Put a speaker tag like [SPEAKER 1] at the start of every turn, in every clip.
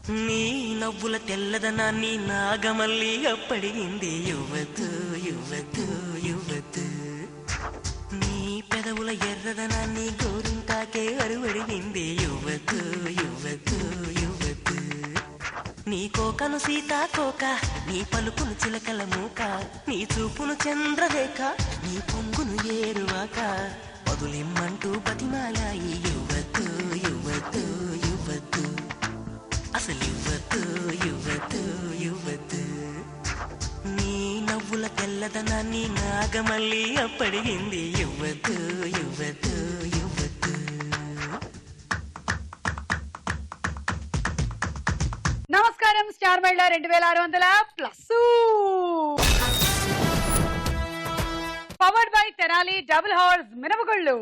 [SPEAKER 1] నీ నవ్వుల తెల్లదనాన్ని నాగమల్లి అప్పడిగింది యువతు యువతు యువతు. నీ పెదవుల ఎర్రదనాన్ని గోరింటాకే అరువడిగింది యువతు యువతు యువతు. నీ కోకను సీతాకోక, నీ పలుకును చిలకల మూక, నీ చూపును చంద్రరేఖ, నీ పొంగును ఏరువాక, వదులిమ్మంటూ బతిమాలాయి యువతు యువతు యువతు. అసలు యువతు యువతు యువతు. నీ నవ్వుల తెల్లదనాన్ని నాగమల్లి అప్పడిగింది యువతు యువతు యువతు.
[SPEAKER 2] నమస్కారం. స్టార్ మహిళ 2600+. Powered by Tenali double horse మినపగుళ్ళు.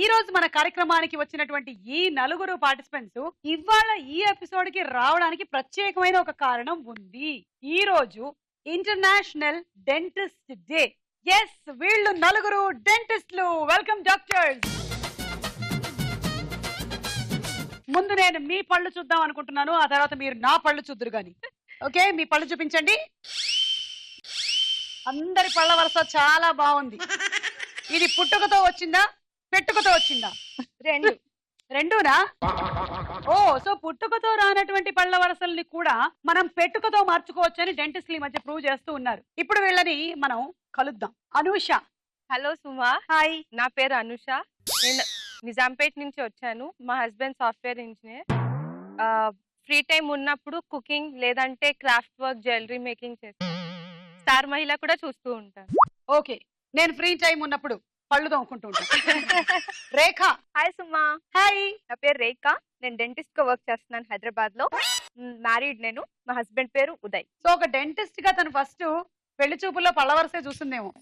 [SPEAKER 2] ఈ రోజు మన కార్యక్రమానికి వచ్చినటువంటి ఈ నలుగురు పార్టిసిపెంట్స్ ఇవాళ ఈ ఎపిసోడ్ కి రావడానికి ప్రత్యేకమైన ఒక కారణం ఉంది. ఈ రోజు ఇంటర్నేషనల్ డెంటిస్ట్ డే. ఎస్, వీళ్ళు నలుగురు డెంటిస్టులు. Welcome doctors. ముందు నేను మీ పళ్ళు చూద్దాం అనుకుంటున్నాను, ఆ తర్వాత మీరు నా పళ్ళు చూద్దరు గాని. ఓకే, మీ పళ్ళు చూపించండి. అందరి పళ్ళ వరుస చాలా బాగుంది. ఇది పుట్టుకతో వచ్చిందా, పెట్టుకతో వచ్చిందా? రెండునా? ఓ, సో పుట్టుకతో రానటువంటి పళ్ళ వరసల్ని కూడా మనం పెట్టుకతో మార్చుకోవచ్చని డెంటిస్టులు ఈ మధ్య ప్రూవ్ చేస్తూ ఉన్నారు. ఇప్పుడు వీళ్ళని మనం కలుద్దాం. అనూష.
[SPEAKER 3] హలో సుమా.
[SPEAKER 2] హాయ్.
[SPEAKER 3] నా పేరు అనూష. నేను నిజాంపేట నుంచి వచ్చాను. మా husband software engineer. Free time ఉన్నప్పుడు కుకింగ్ లేదంటే క్రాఫ్ట్ వర్క్, జ్యువెలరీ మేకింగ్ చేస్తాను. స్టార్ మహిళ కూడా చూస్తూ ఉంటాను.
[SPEAKER 2] ఓకే, నేను ఫ్రీ టైం ఉన్నప్పుడు పళ్ళు తోముకుంటూ ఉంటాను. రేఖ.
[SPEAKER 3] హాయ్ సుమా.
[SPEAKER 2] హాయ్.
[SPEAKER 3] నా పేరు రేఖ. నేను డెంటిస్ట్ గా వర్క్ చేస్తున్నాను హైదరాబాద్ లో. మ్యారీడ్ నేను. మా హస్బెండ్ పేరు ఉదయ్.
[SPEAKER 2] సో ఒక డెంటిస్ట్ గా తను ఫస్ట్ పెళ్లి చూపుల్లో పళ్ళ వరసే చూస్తుందేమో.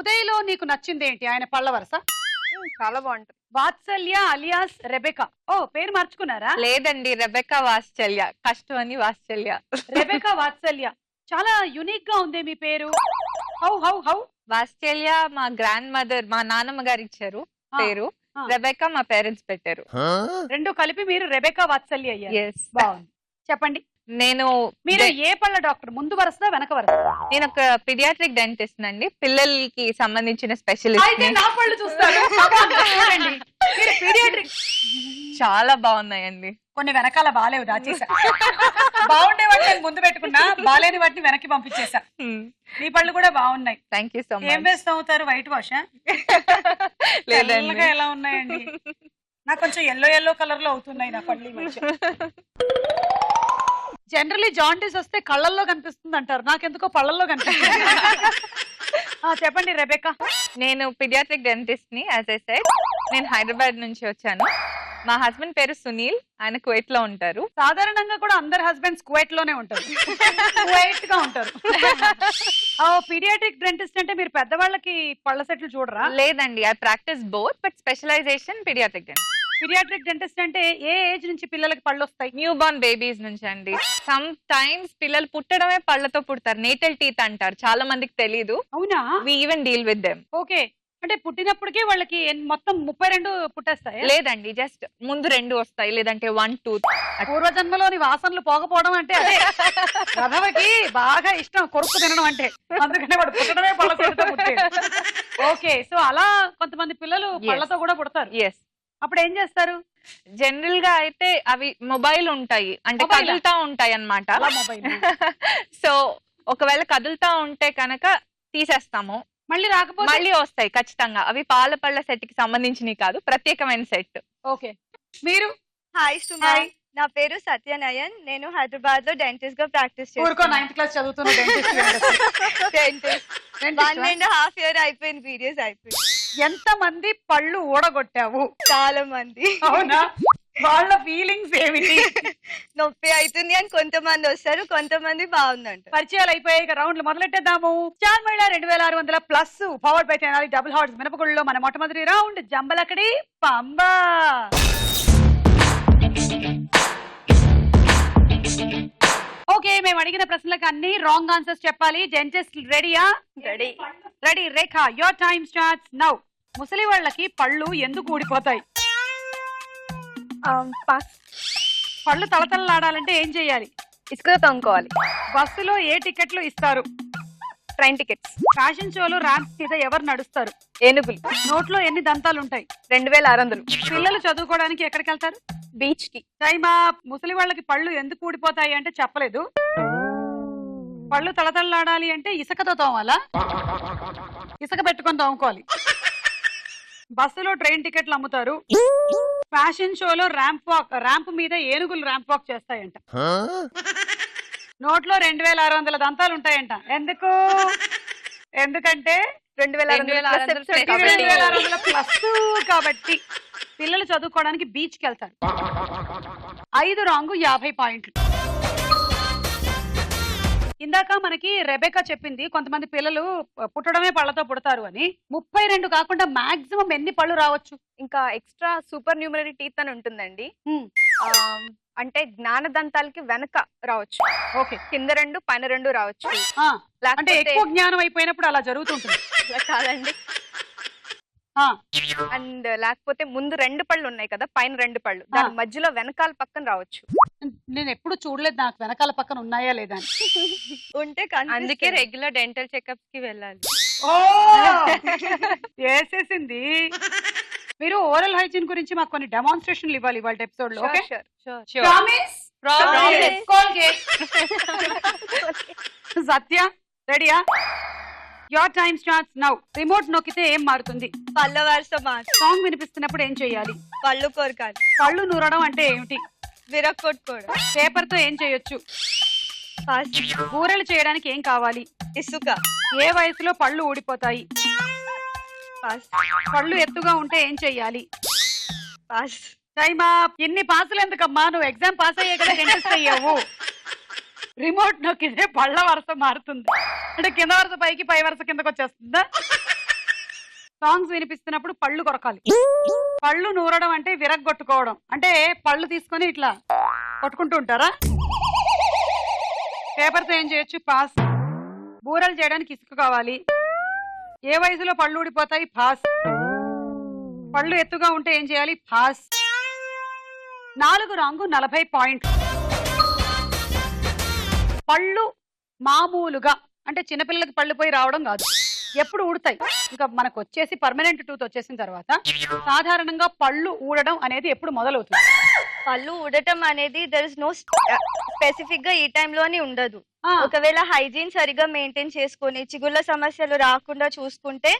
[SPEAKER 2] ఉదయ్ లో నీకు నచ్చింది ఏంటి? ఆయన పళ్ళ వరస
[SPEAKER 3] చాలా బాగుంటుంది.
[SPEAKER 2] వాత్సల్య అలియాస్ రెబెకా. ఓ, పేరు మార్చుకున్నారా?
[SPEAKER 4] లేదండి, రెబెకా వాత్సల్య. కష్టం అని వాత్సల్య.
[SPEAKER 2] రెబెకా వాత్సల్య. చాలా యునిక్ గా ఉంది మీ పేరు. హౌ హౌ హౌ
[SPEAKER 4] వాత్సల్య మా గ్రాండ్ మదర్, మా నాన్నమ్మ గారు ఇచ్చారు పేరు. రెబెకా మా పేరెంట్స్ పెట్టారు.
[SPEAKER 2] రెండు కలిపి మీరు రెబెకా వాత్సల్య అయ్యారు. బాగుంది. చెప్పండి, మీరు ఏ పళ్ళ డాక్టర్? ముందు వరుస వెనక వరుస?
[SPEAKER 4] నేను ఒక పీడియాట్రిక్ డెంటిస్ట్ అండి, పిల్లలకి సంబంధించిన స్పెషలిస్ట్.
[SPEAKER 2] నా పళ్ళు చూస్తారు.
[SPEAKER 4] చాలా బాగున్నాయండి.
[SPEAKER 2] కొన్ని వెనకాల బాలేవు, దాచేసా. బాగుండే వాటిని నేను ముందు పెట్టుకున్నా, బాలేని వాటిని వెనక్కి పంపించేసా. మీ పళ్ళు కూడా బాగున్నాయి.
[SPEAKER 4] Thank you so much.
[SPEAKER 2] ఏం వేస్తా అవుతారు? White wash?
[SPEAKER 4] లేదండి,
[SPEAKER 2] ఎలా ఉన్నాయండి? నాకు కొంచెం ఎల్లో కలర్ లో అవుతున్నాయి నా పళ్ళు. జనరలీ జాండీస్ వస్తే కళ్ళల్లో కనిపిస్తుంది అంటారు, నాకెందుకో పళ్ళల్లో కనిపిస్తుంది. చెప్పండి రెబెకా.
[SPEAKER 4] నేను పీడియాట్రిక్ డెంటిస్ట్ ని. యాజ్ ఐ సెడ్, నేను హైదరాబాద్ నుంచి వచ్చాను. మా హస్బెండ్ పేరు సునీల్. ఆయన కువైట్ లో ఉంటారు.
[SPEAKER 2] సాధారణంగా కూడా అందరు హస్బెండ్స్ కువైట్ లోనే ఉంటారు, కువైట్ గా ఉంటారు. పీడియాట్రిక్ డెంటిస్ట్ అంటే మీరు పెద్దవాళ్ళకి పళ్ళ సెట్లు చూడరా?
[SPEAKER 4] లేదండి, I practice both, but specialization pediatric dentist.
[SPEAKER 2] Pediatric dentist అంటే ఏ ఏజ్ నుంచి పిల్లలకి పళ్ళు వస్తాయి?
[SPEAKER 4] న్యూ బోర్న్ బేబీస్ నుంచి అండి. సమ్ టైమ్స్ పిల్లలు పుట్టడమే పళ్ళతో పుడతారు, నేటల్ టీత్ అంటారు, చాలా మందికి తెలీదు.
[SPEAKER 2] అవునా?
[SPEAKER 4] We even deal with them.
[SPEAKER 2] Okay, అంటే పుట్టినప్పటికీ వాళ్ళకి మొత్తం 32 పుట్టేస్తాయి?
[SPEAKER 4] లేదండి, జస్ట్ ముందు 2 వస్తాయి, లేదంటే 1, 2.
[SPEAKER 2] పూర్వజన్మలోని వాసనలు పోకపోవడం అంటే అదే రథవకి బాగా ఇష్టం, కొరుకు తినడం అంటే. అందుకనే వాడు పుట్టడమే పళ్ళతో పుట్టాడు. ఓకే, సో అలా కొంతమంది పిల్లలు పళ్ళతో కూడా పుడతారు.
[SPEAKER 4] ఎస్.
[SPEAKER 2] అప్పుడు ఏం చేస్తారు?
[SPEAKER 4] జనరల్ గా అయితే అవి మొబైల్ ఉంటాయి, అంటే కదులుతా ఉంటాయి అన్నమాట. సో ఒకవేళ కదులుతా ఉంటే కనుక తీసేస్తాము,
[SPEAKER 2] మళ్ళీ రాకపోతే
[SPEAKER 4] మళ్ళీ వస్తాయి ఖచ్చితంగా. అవి పాల పళ్ళ సెట్ కి సంబంధించినవి కాదు, ప్రత్యేకమైన సెట్.
[SPEAKER 2] ఓకే, మీరు?
[SPEAKER 3] హాయ్ సుమా. నా పేరు సత్యనయన్. నేను హైదరాబాద్ లో డెంటిస్ట్ గా ప్రాక్టీస్ చేస్తాను.
[SPEAKER 2] 9th క్లాస్ చదువుతున్న
[SPEAKER 3] డెంటిస్ట్ 1.5 year అయిపోయింది, వీడియోస్ అయిపోయింది.
[SPEAKER 2] ఎంత మంది పళ్ళు ఊడగొట్టావు?
[SPEAKER 3] చాలా మంది.
[SPEAKER 2] అవునా? వాళ్ళ ఫీలింగ్స్ ఏమిటి?
[SPEAKER 3] నొప్పి అవుతుంది అని కొంతమంది వస్తారు, కొంతమంది బాగుందంట.
[SPEAKER 2] పరిచయాలు అయిపోయాయి, రౌండ్లు మొదలెట్టేద్దాము. స్టార్ మహిళ 2600+ powered by Tenali double horse మినపగుళ్ళలో మన మొట్టమొదటి రౌండ్ జంబలకడి పంబా. ఓకే, మేము అడిగిన ప్రశ్నలకు అన్ని రాంగ్ ఆన్సర్స్ చెప్పాలి. డెంటిస్ట్ రెడీయా? Ready. Rekha, your time starts now. ముసలి వాళ్ళకి పళ్ళు ఎందుకు ఊడిపోతాయి?
[SPEAKER 3] పాస్.
[SPEAKER 2] పళ్ళు తలతలలాడాలంటే ఏం చేయాలి?
[SPEAKER 3] ఇసుకతో తోముకోవాలి.
[SPEAKER 2] బస్సులో ఏ టికెట్లు ఇస్తారు?
[SPEAKER 3] Train tickets.
[SPEAKER 2] ఫ్యాషన్ షోలో ర్యాంప్ మీద ఎవరు నడుస్తారు?
[SPEAKER 3] ఏనుగులు.
[SPEAKER 2] నోట్లో ఎన్ని దంతాలు ఉంటాయి?
[SPEAKER 3] 2600.
[SPEAKER 2] పిల్లలు చదువుకోవడానికి ఎక్కడికి వెళ్తారు?
[SPEAKER 3] బీచ్ కి.
[SPEAKER 2] టైమా. ముసలి వాళ్ళకి పళ్ళు ఎందుకు ఊడిపోతాయి అంటే చెప్పలేదు. పళ్ళు తలతలలాడాలి అంటే ఇసుకతో తోమాలా? ఇసుక పెట్టుకొని తోముకోవాలి. బస్సులో ట్రైన్ టికెట్లు అమ్ముతారు. ఫ్యాషన్ షోలో ర్యాంప్ మీద ఏనుగులు ర్యాంప్ వాక్ చేస్తాయంట. నోట్లో 2600 దంతాలు ఉంటాయంట. ఎందుకంటే 2600 ప్లస్ కాబట్టి. పిల్లలు చదువుకోవడానికి బీచ్ కి వెళ్తారు. 5 రాంగ్, 50 పాయింట్లు. ఇందాక మనకి రెబెకా చెప్పింది కొంతమంది పిల్లలు పుట్టడమే పళ్ళతో పుడతారు అని. 32 కాకుండా మాక్సిమం ఎన్ని పళ్ళు రావచ్చు?
[SPEAKER 3] ఇంకా ఎక్స్ట్రా సూపర్ న్యూమరీ టీత్ అని ఉంటుందండి. అంటే జ్ఞానదంతాలకి వెనక రావచ్చు.
[SPEAKER 2] ఓకే.
[SPEAKER 3] కింద 2 పైన 2 రావచ్చు.
[SPEAKER 2] అంటే ఎక్కువ జ్ఞానం అయిపోయినప్పుడు అలా జరుగుతుంటుంది.
[SPEAKER 3] కాదండి. అండ్ లేకపోతే ముందు 2 పళ్ళు ఉన్నాయి కదా, పైన 2 పళ్ళు, దాని మధ్యలో వెనకాల పక్కన రావచ్చు.
[SPEAKER 2] నేను ఎప్పుడు చూడలేదు నాకు వెనకాల పక్కన ఉన్నాయా లేదా అని.
[SPEAKER 3] ఉంటే అందుకే రెగ్యులర్ డెంటల్ చెకప్స్ కి వెళ్ళాలి.
[SPEAKER 2] ఓ వేసేసింది. మీరు ఓరల్ హైజీన్ గురించి మాకు కొన్ని డెమాన్స్ట్రేషన్లు ఇవ్వాలి ఇవాళ ఎపిసోడ్ లో. ఓకే, సత్య రెడీయా? Your time starts now. Remote నొక్కితే ఏం మారుతుంది?
[SPEAKER 3] పళ్ళ వరుస
[SPEAKER 2] సాంగ్ వినిపిస్తున్నప్పుడు ఏం చేయాలి?
[SPEAKER 3] పళ్ళు కోరకాలి.
[SPEAKER 2] పళ్ళు నూరడం అంటే ఏమిటి?
[SPEAKER 3] విరక్కొట్టుకోవడం.
[SPEAKER 2] పేపర్ తో ఏం చేయొచ్చు? బూరెలు చేయడానికి ఏం కావాలి?
[SPEAKER 3] ఇసుక.
[SPEAKER 2] ఏ వయసులో పళ్ళు ఊడిపోతాయి? పళ్ళు ఎత్తుగా ఉంటే ఏం చెయ్యాలి? టైమా. ఎన్ని పాసులు ఎందుకమ్మా, నువ్వు ఎగ్జామ్ పాస్ అయ్యే కదా డెంటిస్ట్ అయ్యావు. రిమోట్ నొక్కితే పళ్ళ వరుస మారుతుంది అంటే కింద వరుస పైకి, పై వరుస కిందకి వచ్చేస్తుందా? సాంగ్స్ వినిపిస్తున్నప్పుడు పళ్ళు కొరకాలి. పళ్ళు నూరడం అంటే విరగ్గొట్టుకోవడం. అంటే పళ్ళు తీసుకొని ఇట్లా కొట్టుకుంటూ ఉంటారా? పేపర్తో ఏం చేయొచ్చు? పాస్. బూరలు చేయడానికి ఇసుక కావాలి. ఏ వయసులో పళ్ళు ఊడిపోతాయి? పాస్. పళ్ళు ఎత్తుగా ఉంటే ఏం చేయాలి? పాస్. 4 రాంగు, 40 పాయింట్లు. పళ్ళు మామూలుగా అంటే చిన్నపిల్లలకి పళ్ళు పోయి రావడం కాదు, ఎప్పుడు ఊడతాయి. ఇంకా మనకు వచ్చేసి పర్మనెంట్ టూత్ వచ్చేసిన తర్వాత సాధారణంగా పళ్ళు ఊడడం అనేది ఎప్పుడు మొదలవుతుంది?
[SPEAKER 3] పళ్ళు ఊడటం అనేది దర్ ఇస్ నో స్పెసిఫిక్ గా ఈ టైంలోనే ఉండదు. ఒకవేళ హైజీన్ సరిగా మెయింటైన్ చేసుకుని చిగుళ్ళ సమస్యలు రాకుండా చూసుకుంటే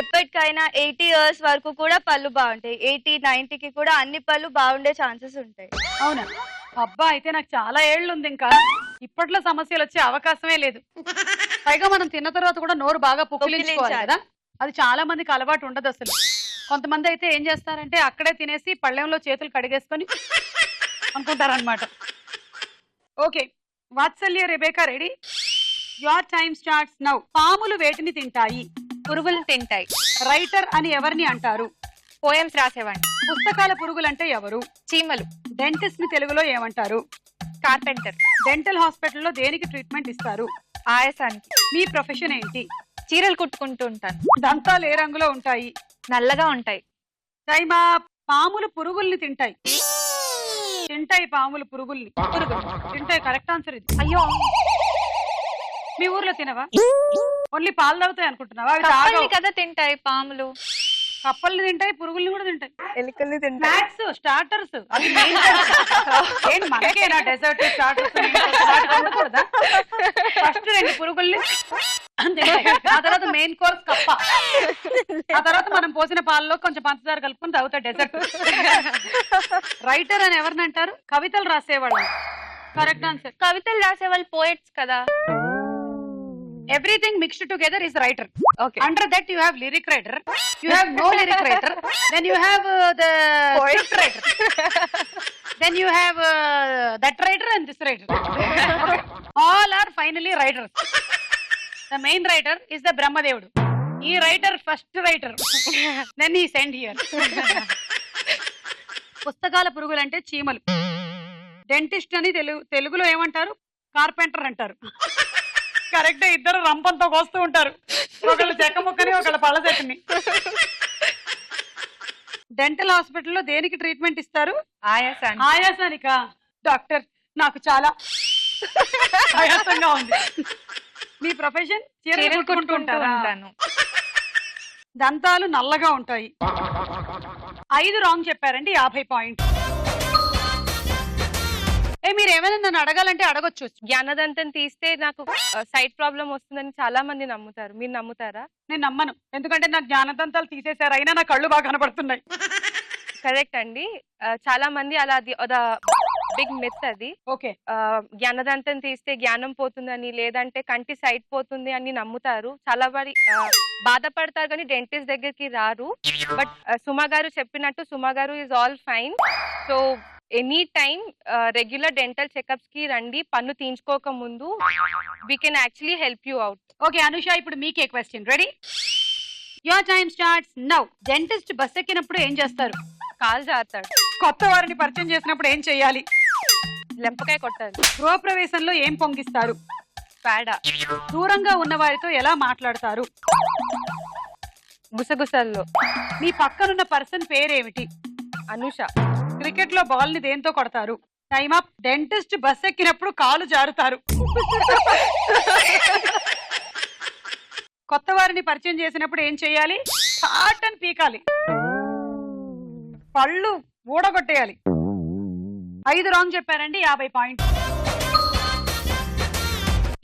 [SPEAKER 3] ఎప్పటికైనా 80 years వరకు కూడా పళ్ళు బాగుంటాయి. 80-90కి కూడా అన్ని పళ్ళు బాగుండే ఛాన్సెస్ ఉంటాయి.
[SPEAKER 2] అవునా? అబ్బా, అయితే నాకు చాలా ఏళ్ళు ఉంది, ఇంకా ఇప్పట్లో సమస్యలు వచ్చే అవకాశమే లేదు. పైగా మనం తిన్న తర్వాత కూడా నోరు బాగా పుక్కిలించుకోవాలి కదా, అది చాలా మందికి అలవాటు ఉండదు అసలు. కొంతమంది అయితే ఏం చేస్తారంటే అక్కడే తినేసి పళ్ళెంలో చేతులు కడిగేసుకొని అనుకుంటారనమాట. Okay, Vatsalya, Rebecca ready? Your time starts now. పాములు వేటిని తింటాయి?
[SPEAKER 4] పురుగులు తింటాయి.
[SPEAKER 2] రైటర్ అని ఎవరిని అంటారు?
[SPEAKER 4] పోయమ్స్ రాసేవాడిని.
[SPEAKER 2] పుస్తకాల పురుగులు అంటే ఎవరు?
[SPEAKER 4] చీమలు.
[SPEAKER 2] డెంటిస్ట్ ని తెలుగులో ఏమంటారు?
[SPEAKER 4] కార్పెంటర్.
[SPEAKER 2] డెంటల్ హాస్పిటల్లో దేనికి ట్రీట్మెంట్ ఇస్తారు?
[SPEAKER 4] ఆయాసానికి.
[SPEAKER 2] మీ ప్రొఫెషన్ ఏంటి?
[SPEAKER 4] చీరలు కుట్టుకుంటూ ఉంటాను.
[SPEAKER 2] దంతాలు ఏ రంగులో ఉంటాయి?
[SPEAKER 4] నల్లగా ఉంటాయి.
[SPEAKER 2] టైమా. పాములు పురుగుల్ని తింటాయి. పాములు పురుగుల్ని తింటాయి. కరెక్ట్ ఆన్సర్ ఇది.
[SPEAKER 4] అయ్యో,
[SPEAKER 2] మీ ఊర్లో తినవా? ఓన్లీ పాలు తాగుతాయి అనుకుంటున్నావా?
[SPEAKER 4] కప్పల్ని కదా తింటాయి పాములు.
[SPEAKER 2] కప్పల్ని తింటాయి, పురుగుల్ని కూడా తింటాయి.
[SPEAKER 3] ఎలుకల్ని తింటాయి.
[SPEAKER 2] స్నాక్స్, స్టార్టర్స్, అది మెయిన్ కోర్స్. ఏంటి మనకేనా డెజర్ట్ స్టార్టర్స్? ఫస్ట్ 2 పురుగుల్ని తింటాయి, ఆ తర్వాత మెయిన్ కోర్స్ కప్ప, ఆ తర్వాత మనం పోసిన పాలలో కొంచెం పంచదార కలుపుకొని తాగుతాయి డెజర్ట్. రైటర్ అని ఎవరిని అంటారు? కవితలు రాసేవాళ్ళు. Correct answer.
[SPEAKER 4] కవితలు రాసేవాళ్ళు పోయట్స్ కదా.
[SPEAKER 2] Everything mixed together is writer.
[SPEAKER 4] Okay.
[SPEAKER 2] Under that you have lyric writer, you have no lyric writer, then you have the script writer, then you have that writer and this writer. Okay. All are finally writers. The main writer is the Brahmadevudu. He writer first writer, then he sent here. పుస్తకాల పురుగులు అంటే చీమలు. Dentist అని తెలుగులో ఏమంటారు? Carpenter అంటారు. Correct. ఇద్దరు రంపంతో కోస్తూ ఉంటారు, ఒకళ్ళు చెక్క ముక్కని, ఒకళ్ళు పళ్ళ చెట్టుని. డెంటల్ హాస్పిటల్లో దేనికి ట్రీట్మెంట్ ఇస్తారు?
[SPEAKER 4] ఆయాసానికి.
[SPEAKER 2] ఆయాసానికా? డాక్టర్ నాకు చాలా ఆయాసంగా ఉంది. మీ ప్రొఫెషన్?
[SPEAKER 4] చీరలు కుట్టుకుంటూ ఉంటాను.
[SPEAKER 2] దంతాలు నల్లగా ఉంటాయి. 5 రాంగ్ చెప్పారండి, 50 పాయింట్. మీరు ఏమైనా నన్ను అడగాలంటే అడగొచ్చు.
[SPEAKER 3] జ్ఞానదంతం తీస్తే నాకు సైట్ ప్రాబ్లం వస్తుందని చాలా మంది నమ్ముతారు. మీరు నమ్ముతారా?
[SPEAKER 2] నేను నమ్మను, ఎందుకంటే నాకు జ్ఞానదంతాలు తీసేశారు, అయినా నా కళ్ళు బాగా కనపడుతున్నాయి.
[SPEAKER 3] కరెక్ట్ అండి. చాలా మంది అలా బిగ్ మిత్ అది.
[SPEAKER 2] ఓకే.
[SPEAKER 3] జ్ఞానదంతం తీస్తే జ్ఞానం పోతుందని, లేదంటే కంటి సైట్ పోతుంది అని నమ్ముతారు. చాలా వారి బాధపడతారు కానీ డెంటిస్ట్ దగ్గరికి రారు. బట్ సుమ గారు చెప్పినట్టు సుమ గారు is all fine. So any time regular dental checkups కి రండి. పన్ను తీయించుకోక ముందు we can actually help you out.
[SPEAKER 2] Okay Anusha, ఇప్పుడు మీకే question. Ready? Your time starts now. Dentist bus ఎక్కినప్పుడు ఏం చేస్తారు?
[SPEAKER 3] కాలు జాతాడు.
[SPEAKER 2] కొత్త వారిని పరిచయం చేసినప్పుడు ఏం చేయాలి?
[SPEAKER 3] లెంపకాయ కొట్టాలి.
[SPEAKER 2] గృహప్రవేశంలో ఏం పొంగిస్తారు?
[SPEAKER 3] పేడ.
[SPEAKER 2] దూరంగా ఉన్న వారితో ఎలా మాట్లాడతారు?
[SPEAKER 3] గుసగుసల్లో.
[SPEAKER 2] మీ పక్కనున్న పర్సన్ పేరేమిటి?
[SPEAKER 3] అనుష.
[SPEAKER 2] క్రికెట్ లో బాల్ ని దేంతో కొడతారు? Time up. డెంటిస్ట్ బస్ ఎక్కినప్పుడు కాలు జారుతారు. కొత్త వారిని పరిచయం చేసినప్పుడు ఏం చేయాలి? చాటని పీకాలి, పళ్ళు ఊడగొట్టేయాలి. 5 రాంగ్ చెప్పారండి, 50 పాయింట్.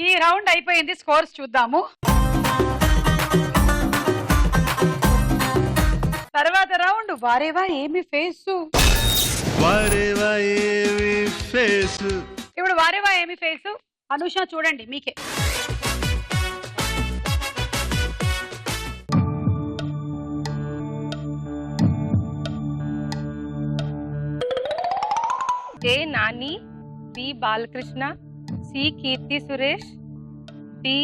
[SPEAKER 2] ఈ రౌండ్ అయిపోయింది, స్కోర్స్ చూద్దాము. తర్వాత రౌండ్ వారేవా ఏమి ఫేసు. ఇప్పుడు వారేవా ఏమి ఫేసు. అనుష చూడండి, మీకే.
[SPEAKER 3] ఏ Nani, B Balakrishna, C Keerthy Suresh, D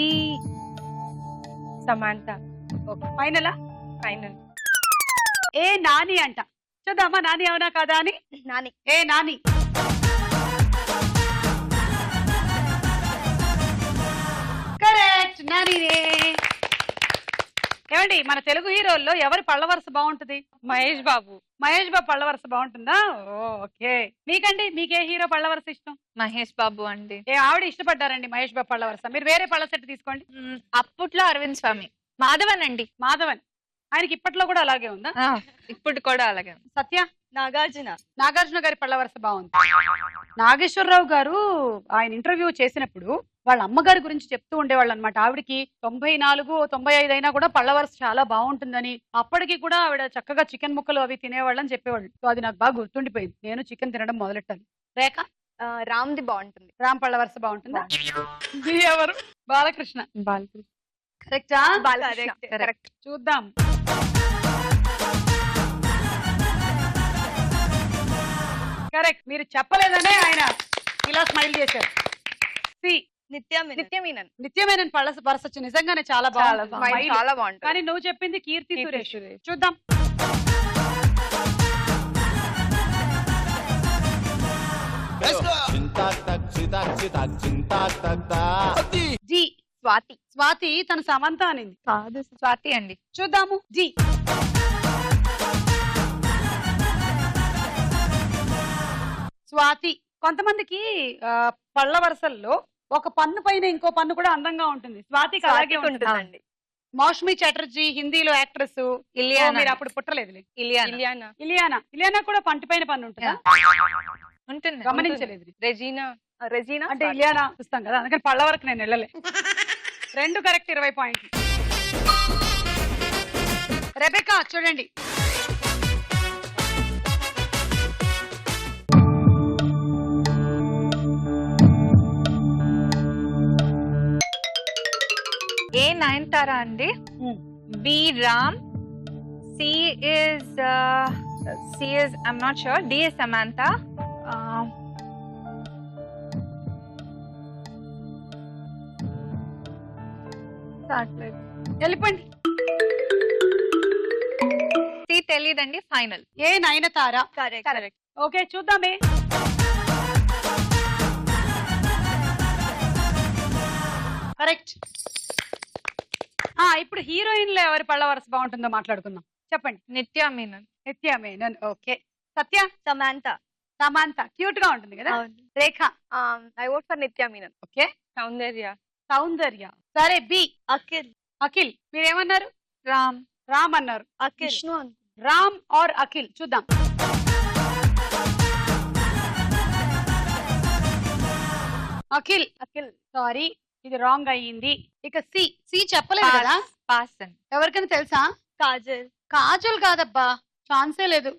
[SPEAKER 3] Samantha.
[SPEAKER 2] ఫైనలా?
[SPEAKER 3] Final.
[SPEAKER 2] ఏ నాని అంట. చూద్దామా నాని అవునా కాదా అని.
[SPEAKER 3] నాని.
[SPEAKER 2] ఏ నాని. కరెక్ట్, నానినే. ఏమండి, మన తెలుగు హీరోల్లో ఎవరి పళ్ళ వరుస బాగుంటది?
[SPEAKER 3] మహేష్ బాబు.
[SPEAKER 2] మహేష్ బాబు పళ్ళ వరుస బాగుంటుందా? ఓకే. మీకండి, మీకే హీరో పళ్ళ వరుస ఇష్టం?
[SPEAKER 4] మహేష్ బాబు అండి.
[SPEAKER 2] ఆవిడ ఇష్టపడ్డారండి మహేష్ బాబు పళ్ళ వరుస. మీరు వేరే పళ్ళ సెట్ తీసుకోండి.
[SPEAKER 4] అప్పట్లో అరవింద్ స్వామి. మాధవన్ అండి.
[SPEAKER 2] మాధవన్. ఆయనకి ఇప్పట్లో కూడా అలాగే ఉందా?
[SPEAKER 4] ఇప్పుడు కూడా అలాగే.
[SPEAKER 2] సత్య?
[SPEAKER 3] నాగార్జున.
[SPEAKER 2] నాగార్జున గారి పళ్ళ వరుస బాగుంది. నాగేశ్వరరావు గారు ఆయన ఇంటర్వ్యూ చేసినప్పుడు వాళ్ళ అమ్మగారి గురించి చెప్తూ ఉండేవాళ్ళు అనమాట. ఆవిడకి 94, 95 అయినా కూడా పళ్ళ వరుస చాలా బాగుంటుందని, అప్పటికి కూడా ఆవిడ చక్కగా చికెన్ ముక్కలు అవి తినేవాళ్ళని చెప్పేవాళ్ళు. సో అది నాకు బాగా గుర్తుండిపోయింది, నేను చికెన్ తినడం మొదలెట్టాను. రేఖ?
[SPEAKER 3] రామ్ది బాగుంటుంది.
[SPEAKER 2] రామ్ పళ్ళ వరుస బాగుంటుందా? ఎవరు? బాలకృష్ణ.
[SPEAKER 3] బాలకృష్ణ.
[SPEAKER 2] కరెక్టా?
[SPEAKER 3] కరెక్ట్.
[SPEAKER 2] చూద్దాం. కరెక్ట్. మీరు చెప్పలేదనే ఆయన ఇలా స్మైల్ చేశారు. సి
[SPEAKER 3] నిత్యమేనన్.
[SPEAKER 2] నిత్యమేనన్ పళ్ళ వరుస నిజంగానే చాలా బాగుంది.
[SPEAKER 3] చాలా బాగుంటుంది.
[SPEAKER 2] కానీ నువ్వు చెప్పింది కీర్తి సురేష్. చూద్దాం. జీ.
[SPEAKER 3] స్వాతి.
[SPEAKER 2] స్వాతి తన సమంత అనింది.
[SPEAKER 4] కాదు, స్వాతి అండి.
[SPEAKER 2] చూద్దాము. జీ. స్వాతి. కొంతమందికి పళ్ళ వరుసల్లో ఒక పన్ను పైన ఇంకో పన్ను కూడా అందంగా ఉంటుంది. స్వాతికి అలాగే ఉంటుందండి. మౌష్మి చటర్జీ హిందీలో యాక్ట్రెస్. మీరు అప్పుడు పుట్టలేదులే. ఇలియానా కూడా పంటి పైన పన్ను ఉంటుందా?
[SPEAKER 4] ఉంటుంది.
[SPEAKER 2] గమనించలేదు.
[SPEAKER 3] రెజీనా
[SPEAKER 2] అంటే ఇలియానా చూస్తాం కదా, అందుకని పళ్ళ వరకు నేను వెళ్ళలే. 2 కరెక్ట్, 20 పాయింట్లు. రెబెకా చూడండి.
[SPEAKER 4] ఏ నయనతార అండి. B Ram. C is I'm not sure. D is Samantha.
[SPEAKER 2] వెళ్ళిపోండి.
[SPEAKER 4] సి తెలియదండి. Final.
[SPEAKER 2] A Nayanthara.
[SPEAKER 3] Correct.
[SPEAKER 2] Okay, చూద్దామే. కరెక్ట్. ఇప్పుడు హీరోయిన్ లో ఎవరి పళ్ళ వరుస బాగుంటుందో మాట్లాడుకుందాం. చెప్పండి.
[SPEAKER 4] నిత్యా మీనన్.
[SPEAKER 2] నిత్య మేనన్. ఓకే. సత్య.
[SPEAKER 3] సమాంత.
[SPEAKER 2] సమాంత క్యూట్ గా ఉంటుంది కదా. Rekha.
[SPEAKER 3] I vote for Nithya Menon.
[SPEAKER 2] Okay.
[SPEAKER 3] Soundarya.
[SPEAKER 2] Soundarya. సరే బి.
[SPEAKER 3] అఖిల్.
[SPEAKER 2] అఖిల్. మీరేమన్నారు?
[SPEAKER 4] రామ్.
[SPEAKER 2] రామ్ అన్నారు.
[SPEAKER 3] అఖిల్.
[SPEAKER 2] రామ్ ఆర్ అఖిల్ చూద్దాం. అఖిల్.
[SPEAKER 3] అఖిల్.
[SPEAKER 2] సారీ, ఇది రాంగ్ అయ్యింది. ఇక సి. సి చెప్పలేదు కదా.
[SPEAKER 4] పాస్ అండి.
[SPEAKER 2] ఎవరికైనా తెలుసా?
[SPEAKER 3] కాజల్.
[SPEAKER 2] కాజల్ కాదబ్బా, ఛాన్సే లేదు.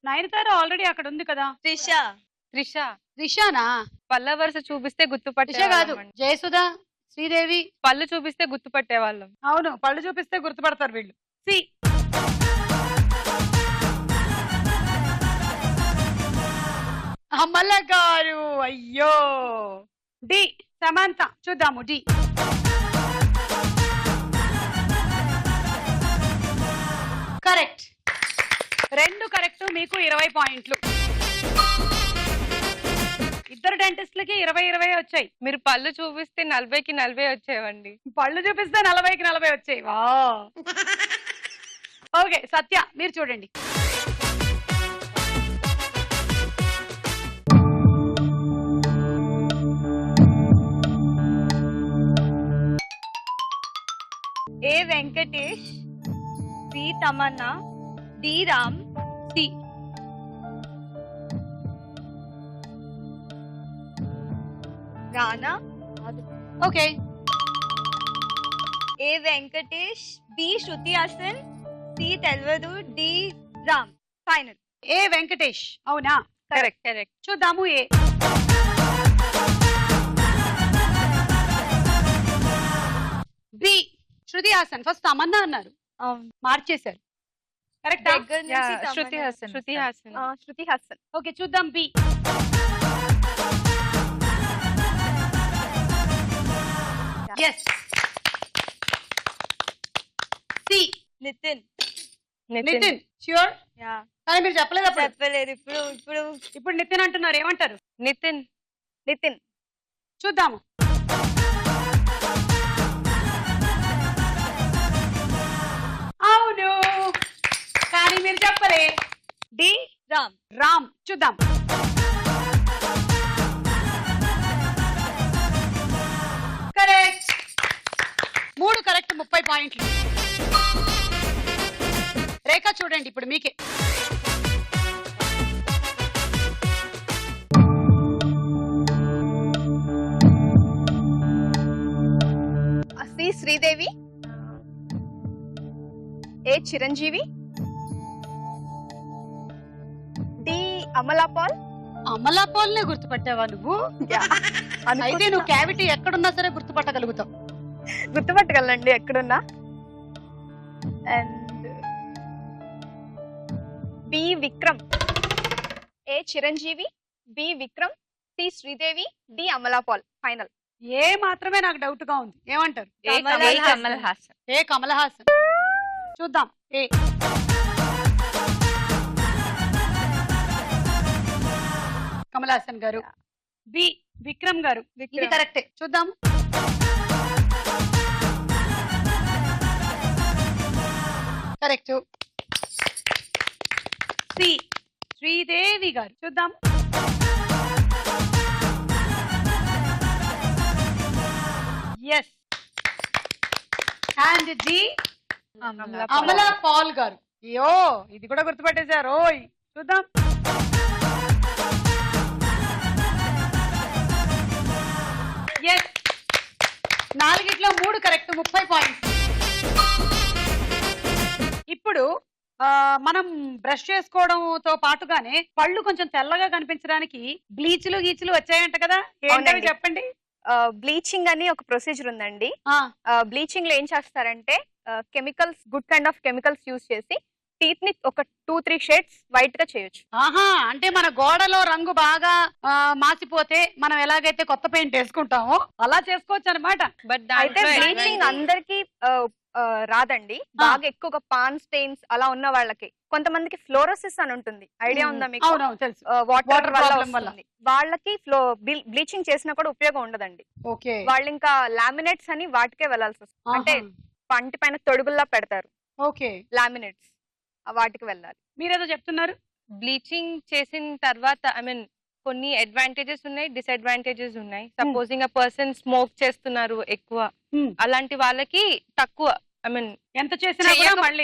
[SPEAKER 3] నైన్తార
[SPEAKER 2] ఆల్రెడీ అక్కడ ఉంది కదా.
[SPEAKER 3] త్రిష.
[SPEAKER 4] త్రిష.
[SPEAKER 2] త్రిషానా?
[SPEAKER 3] పళ్ళ వరుస చూపిస్తే
[SPEAKER 2] త్రిష కాదు,
[SPEAKER 3] గుర్తుపట్టే.
[SPEAKER 2] జయసుధ, శ్రీదేవి.
[SPEAKER 3] పళ్ళు చూపిస్తే గుర్తుపట్టే వాళ్ళం.
[SPEAKER 2] అవును, పళ్ళు చూపిస్తే గుర్తుపడతారు వీళ్ళు. సి. అమల గారు. అయ్యో. డి. సమంత. చూద్దాము డి. కరెక్ట్. 2 కరెక్ట్, మీకు 20 పాయింట్లు. ఇద్దరు డెంటిస్ట్లకి 20 వచ్చాయి.
[SPEAKER 3] మీరు పళ్ళు చూపిస్తే 40కి 40 వచ్చేవండి.
[SPEAKER 2] పళ్ళు చూపిస్తే 40కి 40 వచ్చాయి. వా. ఓకే సత్య, మీరు చూడండి.
[SPEAKER 3] A Venkatesh, B Tamannaah, D Ram, C. Rana.
[SPEAKER 2] Okay.
[SPEAKER 3] A Venkatesh, B Shruti Haasan, C తెల్వదు, D Ram. Final.
[SPEAKER 2] A Venkatesh. అవునా?
[SPEAKER 3] కరెక్ట్.
[SPEAKER 2] చూద్దాము. A. B Shruti Haasan. First Tamannaah అన్నారు, మార్చేశారు. కరెక్ట్.
[SPEAKER 4] శృతి హాసన్.
[SPEAKER 3] శృతి హాసన్.
[SPEAKER 2] ఓకే చూద్దాం. B. Yes. C.
[SPEAKER 3] Nithiin.
[SPEAKER 2] Nithiin. Sure? కానీ మీరు చెప్పలేదు అప్పుడు.
[SPEAKER 3] చెప్పలేదు.
[SPEAKER 2] ఇప్పుడు నితిన్ అంటున్నారు, ఏమంటారు?
[SPEAKER 3] నితిన్.
[SPEAKER 2] చూద్దాము. అవును, కానీ మీరు చెప్పలే. డి.
[SPEAKER 3] రామ్.
[SPEAKER 2] రామ్. చూద్దాం. కరెక్ట్. 3 కరెక్ట్, 30 పాయింట్లు. రేఖ చూడండి, ఇప్పుడు మీకే.
[SPEAKER 3] C Sridevi, A Chiranjeevi, D Amala Paul.
[SPEAKER 2] Amala Paul నే గుర్తుపట్టావా నువ్వు? అయితే నువ్వు క్యావిటీ ఎక్కడున్నా సరే గుర్తుపట్టగలుగుతావు.
[SPEAKER 3] గుర్తుపట్టగలండి ఎక్కడున్నా. And B Vikram, A Chiranjeevi, B Vikram, C Sridevi, D Amala Paul. Final.
[SPEAKER 2] A మాత్రమే నాకు డౌట్ గా ఉంది, ఏమంటారు?
[SPEAKER 4] కమల్ హాసన్.
[SPEAKER 2] ఏ కమల్ హాసన్. చూద్దాం. ఏ. కమల్ హాసన్ గారు. బి విక్రమ్ గారు. ఇది కరెక్టే. చూద్దాం. కరెక్ట్. సి శ్రీదేవి గారు. చూద్దాం. Yes. And D Amala Paul garu. అయ్యో, ఇది కూడా గుర్తుపట్టేశారు. ఓయ్ చూద్దాం. ఎస్. 4ట్లో 3 కరెక్ట్, 30 పాయింట్స్. ఇప్పుడు మనం బ్రష్ చేసుకోవడంతో పాటుగానే పళ్ళు కొంచెం తెల్లగా కనిపించడానికి బ్లీచ్లు గీచులు వచ్చాయంట కదా, ఏంటవి చెప్పండి.
[SPEAKER 5] బ్లీచింగ్ అని ఒక ప్రొసీజర్ ఉందండి. బ్లీచింగ్ లో ఏం చేస్తారంటే chemicals, good kind of chemicals use చేసి టీత్ ని ఒక 2-3 షేడ్స్ వైట్ గా చేయొచ్చు.
[SPEAKER 2] ఆహా, అంటే మన గోడలో రంగు బాగా మాసిపోతే మనం ఎలాగైతే కొత్త పెయింట్ వేసుకుంటామో అలా చేసుకోవచ్చు అనమాట.
[SPEAKER 5] బట్ అయితే బ్లీచింగ్ అందరికి రాదండి. బాగా ఎక్కువగా పాన్ స్టెయిన్స్ అలా ఉన్న వాళ్ళకి, కొంతమందికి ఫ్లోరోసిస్ అని ఉంటుంది, ఐడియా ఉందా మీకు?
[SPEAKER 2] తెలుసు.
[SPEAKER 5] వాటర్ వల్ల వాళ్ళకి బ్లీచింగ్ చేసినా కూడా ఉపయోగం ఉండదండి. వాళ్ళు ఇంకా లామినేట్స్ అని వాటికే వెళ్లాల్సి వస్తుంది. అంటే పంటి పైన తొడుగుల్లా పెడతారు.
[SPEAKER 2] ఓకే,
[SPEAKER 5] లామినేట్స్ వాటికి వెళ్ళాలి.
[SPEAKER 2] మీరేదో చెప్తున్నారు.
[SPEAKER 3] బ్లీచింగ్ చేసిన తర్వాత ఐ మీన్ కొన్ని అడ్వాంటేజెస్ ఉన్నాయి, డిసడ్వాంటేజెస్ ఉన్నాయి. సపోజింగ్ అ పర్సన్ స్మోక్ చేస్తున్నారు ఎక్కువ, అలాంటి వాళ్ళకి తక్కువ ఐ మీన్
[SPEAKER 2] ఎంత చేసినా కూడా మళ్ళీ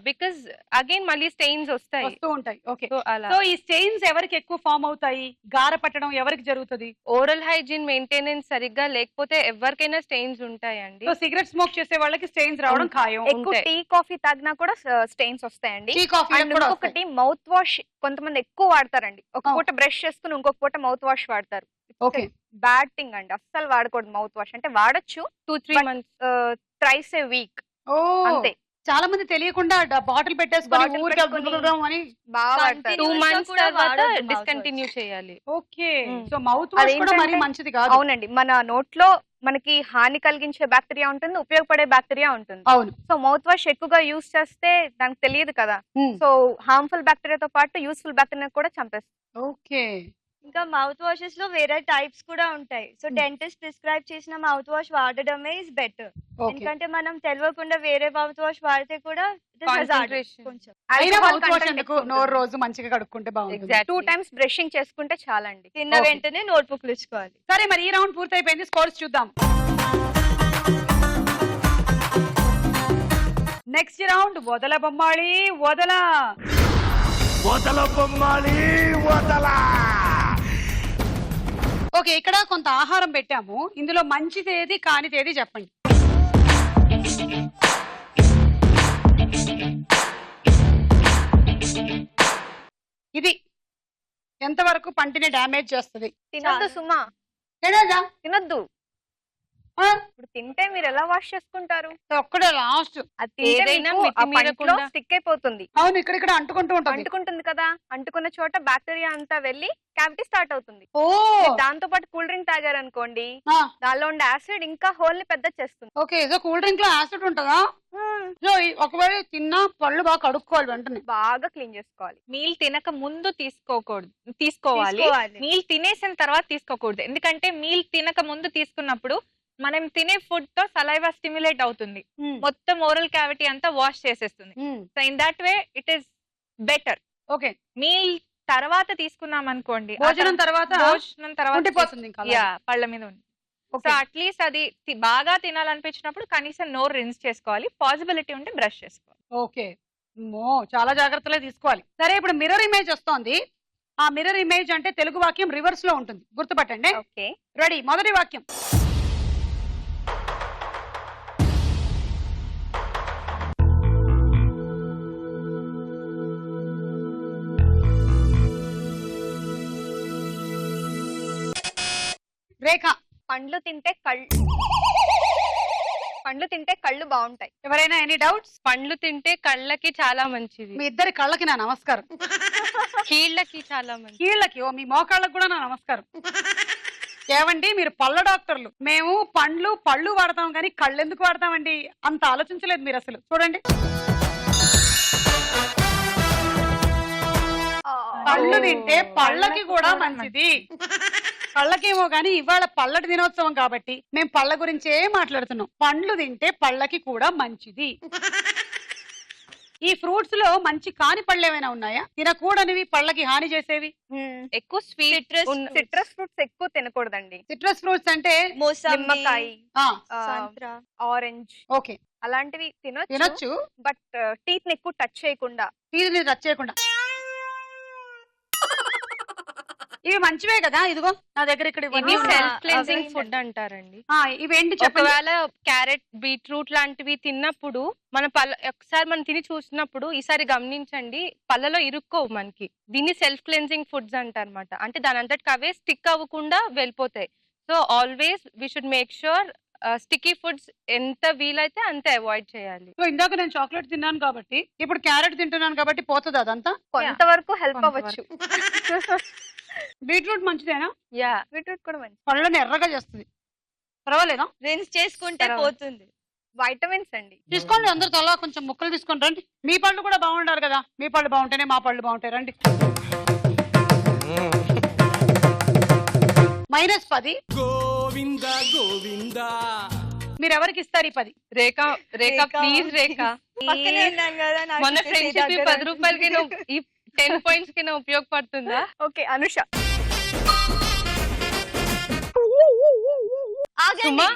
[SPEAKER 3] బికాజ్ అగైన్ మళ్ళీ స్టెయిన్స్ వస్తాయి,
[SPEAKER 2] వస్తూ ఉంటాయి. ఓకే,
[SPEAKER 3] అలా.
[SPEAKER 2] సో ఈ స్టెయిన్స్ ఎవరికి ఎక్కువ ఫామ్ అవుతాయి? గార పట్టడం ఎవరికి జరుగుతుంది?
[SPEAKER 3] ఓరల్ హైజీన్ మెయింటెనెన్స్ సరిగ్గా లేకపోతే ఎవరికైనా స్టెయిన్స్ ఉంటాయండి.
[SPEAKER 2] సో సిగరెట్ స్మోక్ చేసే వాళ్ళకి స్టెయిన్స్ రావడం ఖాయం.
[SPEAKER 5] ఎక్కువ టీ కాఫీ తాగినా కూడా స్టెయిన్స్ వస్తాయండి.
[SPEAKER 2] టీ కాఫీ
[SPEAKER 5] అండ్ ఇంకొకటి మౌత్ వాష్ కొంతమంది ఎక్కువ వాడతారండి. ఒక పూట బ్రష్ చేసుకుని ఇంకొక పూట మౌత్ వాష్ వాడతారు.
[SPEAKER 2] ఓకే,
[SPEAKER 5] బ్యాడ్ థింగ్ అండి, అస్సలు వాడకూడదు మౌత్ వాష్. అంటే వాడచ్చు
[SPEAKER 3] 2-3 months
[SPEAKER 5] థ్రైస్ ఏ వీక్ అంతే.
[SPEAKER 2] చాలా మంది తెలియకుండా బాటిల్ పెట్టేసుకొని ఊరికే అని
[SPEAKER 5] బాగా వాడతారు.
[SPEAKER 3] 2 months తర్వాత డిస్కంటిన్యూ చేయాలి.
[SPEAKER 2] ఓకే, సో మౌత్ వాష్ కూడా మరి మంచిది కాదు.
[SPEAKER 5] అవునండి, మన నోట్లో మనకి హాని కలిగించే బ్యాక్టీరియా ఉంటుంది, ఉపయోగపడే బ్యాక్టీరియా ఉంటుంది.
[SPEAKER 2] అవును,
[SPEAKER 5] సో మౌత్ వాష్ ఎక్కువగా యూజ్ చేస్తే దానికి తెలియదు కదా, సో హార్మ్ఫుల్ బ్యాక్టీరియాతో పాటు యూస్ఫుల్ బ్యాక్టీరియా కూడా చంపేస్తుంది.
[SPEAKER 2] ఓకే.
[SPEAKER 6] ఇంకా మౌత్ వాషెస్ లో వేరే టైప్స్ కూడా ఉంటాయి. సో డెంటిస్ట్ ప్రిస్క్రైబ్ చేసిన మౌత్ వాష్ వాడడమే ఇస్ బెటర్. ఎందుకంటే మనం తెలియకుండా వేరే మౌత్ వాష్ వాడితే కూడా కొంచెం
[SPEAKER 2] మౌత్ వాష్ ఎందుకు, నోరు రోజు మంచిగా కడుక్కుంటే బాగుంటుంది.
[SPEAKER 5] 2 times బ్రషింగ్ చేసుకుంటే చాలండి.
[SPEAKER 6] తిన్న వెంటనే నోట్బుక్ ఇచ్చుకోవాలి.
[SPEAKER 2] సరే, మరి ఈ రౌండ్ పూర్తయిపోయింది, స్కోర్స్ చూద్దాం. నెక్స్ట్ రౌండ్ వదల బొమ్మాళి వదల. ఓకే, ఇక్కడ కొంత ఆహారం పెట్టాము. ఇందులో మంచిది ఏది కానిది ఏది చెప్పండి. ఇది ఎంతవరకు పంటిని డ్యామేజ్ చేస్తుంది?
[SPEAKER 5] తినొద్దు సుమా, తినొద్దు. ఇప్పుడు తింటే మీరు ఎలా వాష్ చేసుకుంటారు?
[SPEAKER 2] ఒక్కడే లాస్ట్.
[SPEAKER 5] అది తింటే మీకు స్టిక్ అయిపోతుంది.
[SPEAKER 2] అవును, ఇక్కడ అంటుకుంటుంది
[SPEAKER 5] కదా, అంటుకున్న చోట బ్యాక్టీరియా అంతా వెళ్ళి క్యావిటీ స్టార్ట్ అవుతుంది. దాంతో పాటు కూల్ డ్రింక్ తాగారనుకోండి, దానిలో ఉండే యాసిడ్ ఇంకా హోల్ ని పెద్ద చేస్తుంది.
[SPEAKER 2] ఓకే, సో కూల్ డ్రింక్ లో యాసిడ్ ఉంటుందా? ఒకవేళ తిన్నా పళ్ళు బాగా కడుక్కోవాలి, వెంటనే
[SPEAKER 5] బాగా క్లీన్ చేసుకోవాలి.
[SPEAKER 4] మీల్ తినక ముందు తీసుకోవాలి. మీల్ తినేసిన తర్వాత తీసుకోకూడదు. ఎందుకంటే మీల్ తినక ముందు తీసుకున్నప్పుడు మనం తినే ఫుడ్ తో సలైవా స్టిమ్యులేట్ అవుతుంది, మొత్తం ఓరల్ క్యావిటీ అంతా వాష్ చేసేస్తుంది. So in that way it is better.
[SPEAKER 2] Okay,
[SPEAKER 4] meal తర్వాత తీసుకున్నాం అనుకోండి,
[SPEAKER 2] భోజనం తర్వాత
[SPEAKER 4] పళ్ళ మీద ఉంది. సో అట్లీస్ట్ అది బాగా తినాలనిపించినప్పుడు కనీసం నోరు రిన్స్ చేసుకోవాలి, పాసిబిలిటీ ఉంటే బ్రష్ చేసుకోవాలి.
[SPEAKER 2] ఓకే, చాలా జాగ్రత్తలే తీసుకోవాలి. సరే, ఇప్పుడు మిర్రర్ ఇమేజ్ వస్తోంది. ఆ మిర్రర్ ఇమేజ్ అంటే తెలుగు వాక్యం రివర్స్ లో ఉంటుంది, గుర్తుపట్టండి.
[SPEAKER 5] ఓకే,
[SPEAKER 2] రెడీ, మొదటి వాక్యం. రేఖ.
[SPEAKER 5] పండ్లు తింటే కళ్ళు బాగుంటాయి.
[SPEAKER 2] ఎవరైనా ఎనీ డౌట్స్?
[SPEAKER 3] పండ్లు తింటే కళ్ళకి చాలా మంచిది.
[SPEAKER 2] మీ ఇద్దరి కళ్ళకి నా నమస్కారం.
[SPEAKER 3] కీళ్ళకి చాలా మంచిది.
[SPEAKER 2] కీళ్ళకి, మీ మోకాళ్ళకి కూడా నా నమస్కారం. ఏవండి, మీరు పళ్ళ డాక్టర్లు, మేము పళ్ళు వాడతాం కానీ కళ్ళు ఎందుకు వాడతామండి? అంత ఆలోచించలేదు మీరు అసలు. చూడండి, పళ్ళు తింటే పళ్ళకి కూడా మంచిది. పళ్ళకేమో గానీ ఇవాళ పళ్ళటి దినోత్సవం కాబట్టి మేము పళ్ళ గురించే మాట్లాడుతున్నాం. పండ్లు తింటే పళ్ళకి కూడా మంచిది. ఈ ఫ్రూట్స్ లో మంచి కాని పళ్ళు ఏమైనా ఉన్నాయా? తినకూడనివి, పళ్ళకి హాని చేసేవి?
[SPEAKER 3] ఎక్కువ
[SPEAKER 5] సిట్రస్ ఫ్రూట్స్ ఎక్కువ తినకూడదండి.
[SPEAKER 2] సిట్రస్ ఫ్రూట్స్ అంటే
[SPEAKER 5] నిమ్మకాయ,
[SPEAKER 6] సంత్రా,
[SPEAKER 5] ఆరెంజ్,
[SPEAKER 2] ఓకే,
[SPEAKER 5] అలాంటివి
[SPEAKER 2] తినొచ్చు.
[SPEAKER 5] బట్ టీత్ ని ఎక్కువ టచ్ చేయకుండా.
[SPEAKER 2] ఇవి మంచివే కదా, ఇదిగో నా దగ్గర ఇక్కడ
[SPEAKER 3] సెల్ఫ్ క్లెన్సింగ్ ఫుడ్ అంటారండి.
[SPEAKER 2] ఇవేంటి?
[SPEAKER 3] ఒకవేళ క్యారెట్, బీట్రూట్ లాంటివి తిన్నప్పుడు ఒకసారి మనం తిని చూసినప్పుడు ఈసారి గమనించండి, పళ్ళలో ఇరుక్కోవు మనకి. దీన్ని సెల్ఫ్ క్లెన్సింగ్ ఫుడ్స్ అంటారన్నమాట. అంటే దాని అంతటికి అవే స్టిక్ అవ్వకుండా వెళ్ళిపోతాయి. So always we should make sure sticky foods ఎంత వీలైతే అంత అవాయిడ్ చేయాలి.
[SPEAKER 2] సో ఇందాక నేను చాక్లెట్ తిన్నాను కాబట్టి ఇప్పుడు క్యారెట్ తింటున్నాను కాబట్టి పోతుంది అదంతా?
[SPEAKER 5] కొంతవరకు హెల్ప్ అవ్వచ్చు.
[SPEAKER 2] బీట్రూట్ మంచిదేనా?
[SPEAKER 5] బీట్రూట్ కూడా మంచిది,
[SPEAKER 2] పళ్ళని ఎర్రగా చేస్తుంది. పర్వాలేదా?
[SPEAKER 6] రిన్స్ చేసుకుంటే పోతుంది.
[SPEAKER 5] వైటమిన్స్ అండి.
[SPEAKER 2] తీసుకోండి, అందరు తలా కొంచెం ముక్కలు తీసుకొని రండి. మీ పళ్ళు కూడా బాగుండాలి కదా, మీ పళ్ళు బాగుంటేనే మా పళ్ళు బాగుంటాయి. రండి. -10.
[SPEAKER 1] గోవింద గోవింద.
[SPEAKER 2] మీరు ఎవరికి ఇస్తారు ఈ 10?
[SPEAKER 3] రేఖ ప్లీజ్ రేఖ.
[SPEAKER 6] పక్కనే ఉన్నాను కదా నాకు
[SPEAKER 3] మన
[SPEAKER 6] ఇచ్చేసి
[SPEAKER 3] ఫ్రెండ్షిప్
[SPEAKER 6] దగ్గర
[SPEAKER 3] 10 రూపాయలకి ఈ 10 పాయింట్స్ కి ఉపయోగపడుతుందా?
[SPEAKER 5] ఓకే అనుష.
[SPEAKER 6] ఆగండి.
[SPEAKER 3] సుమా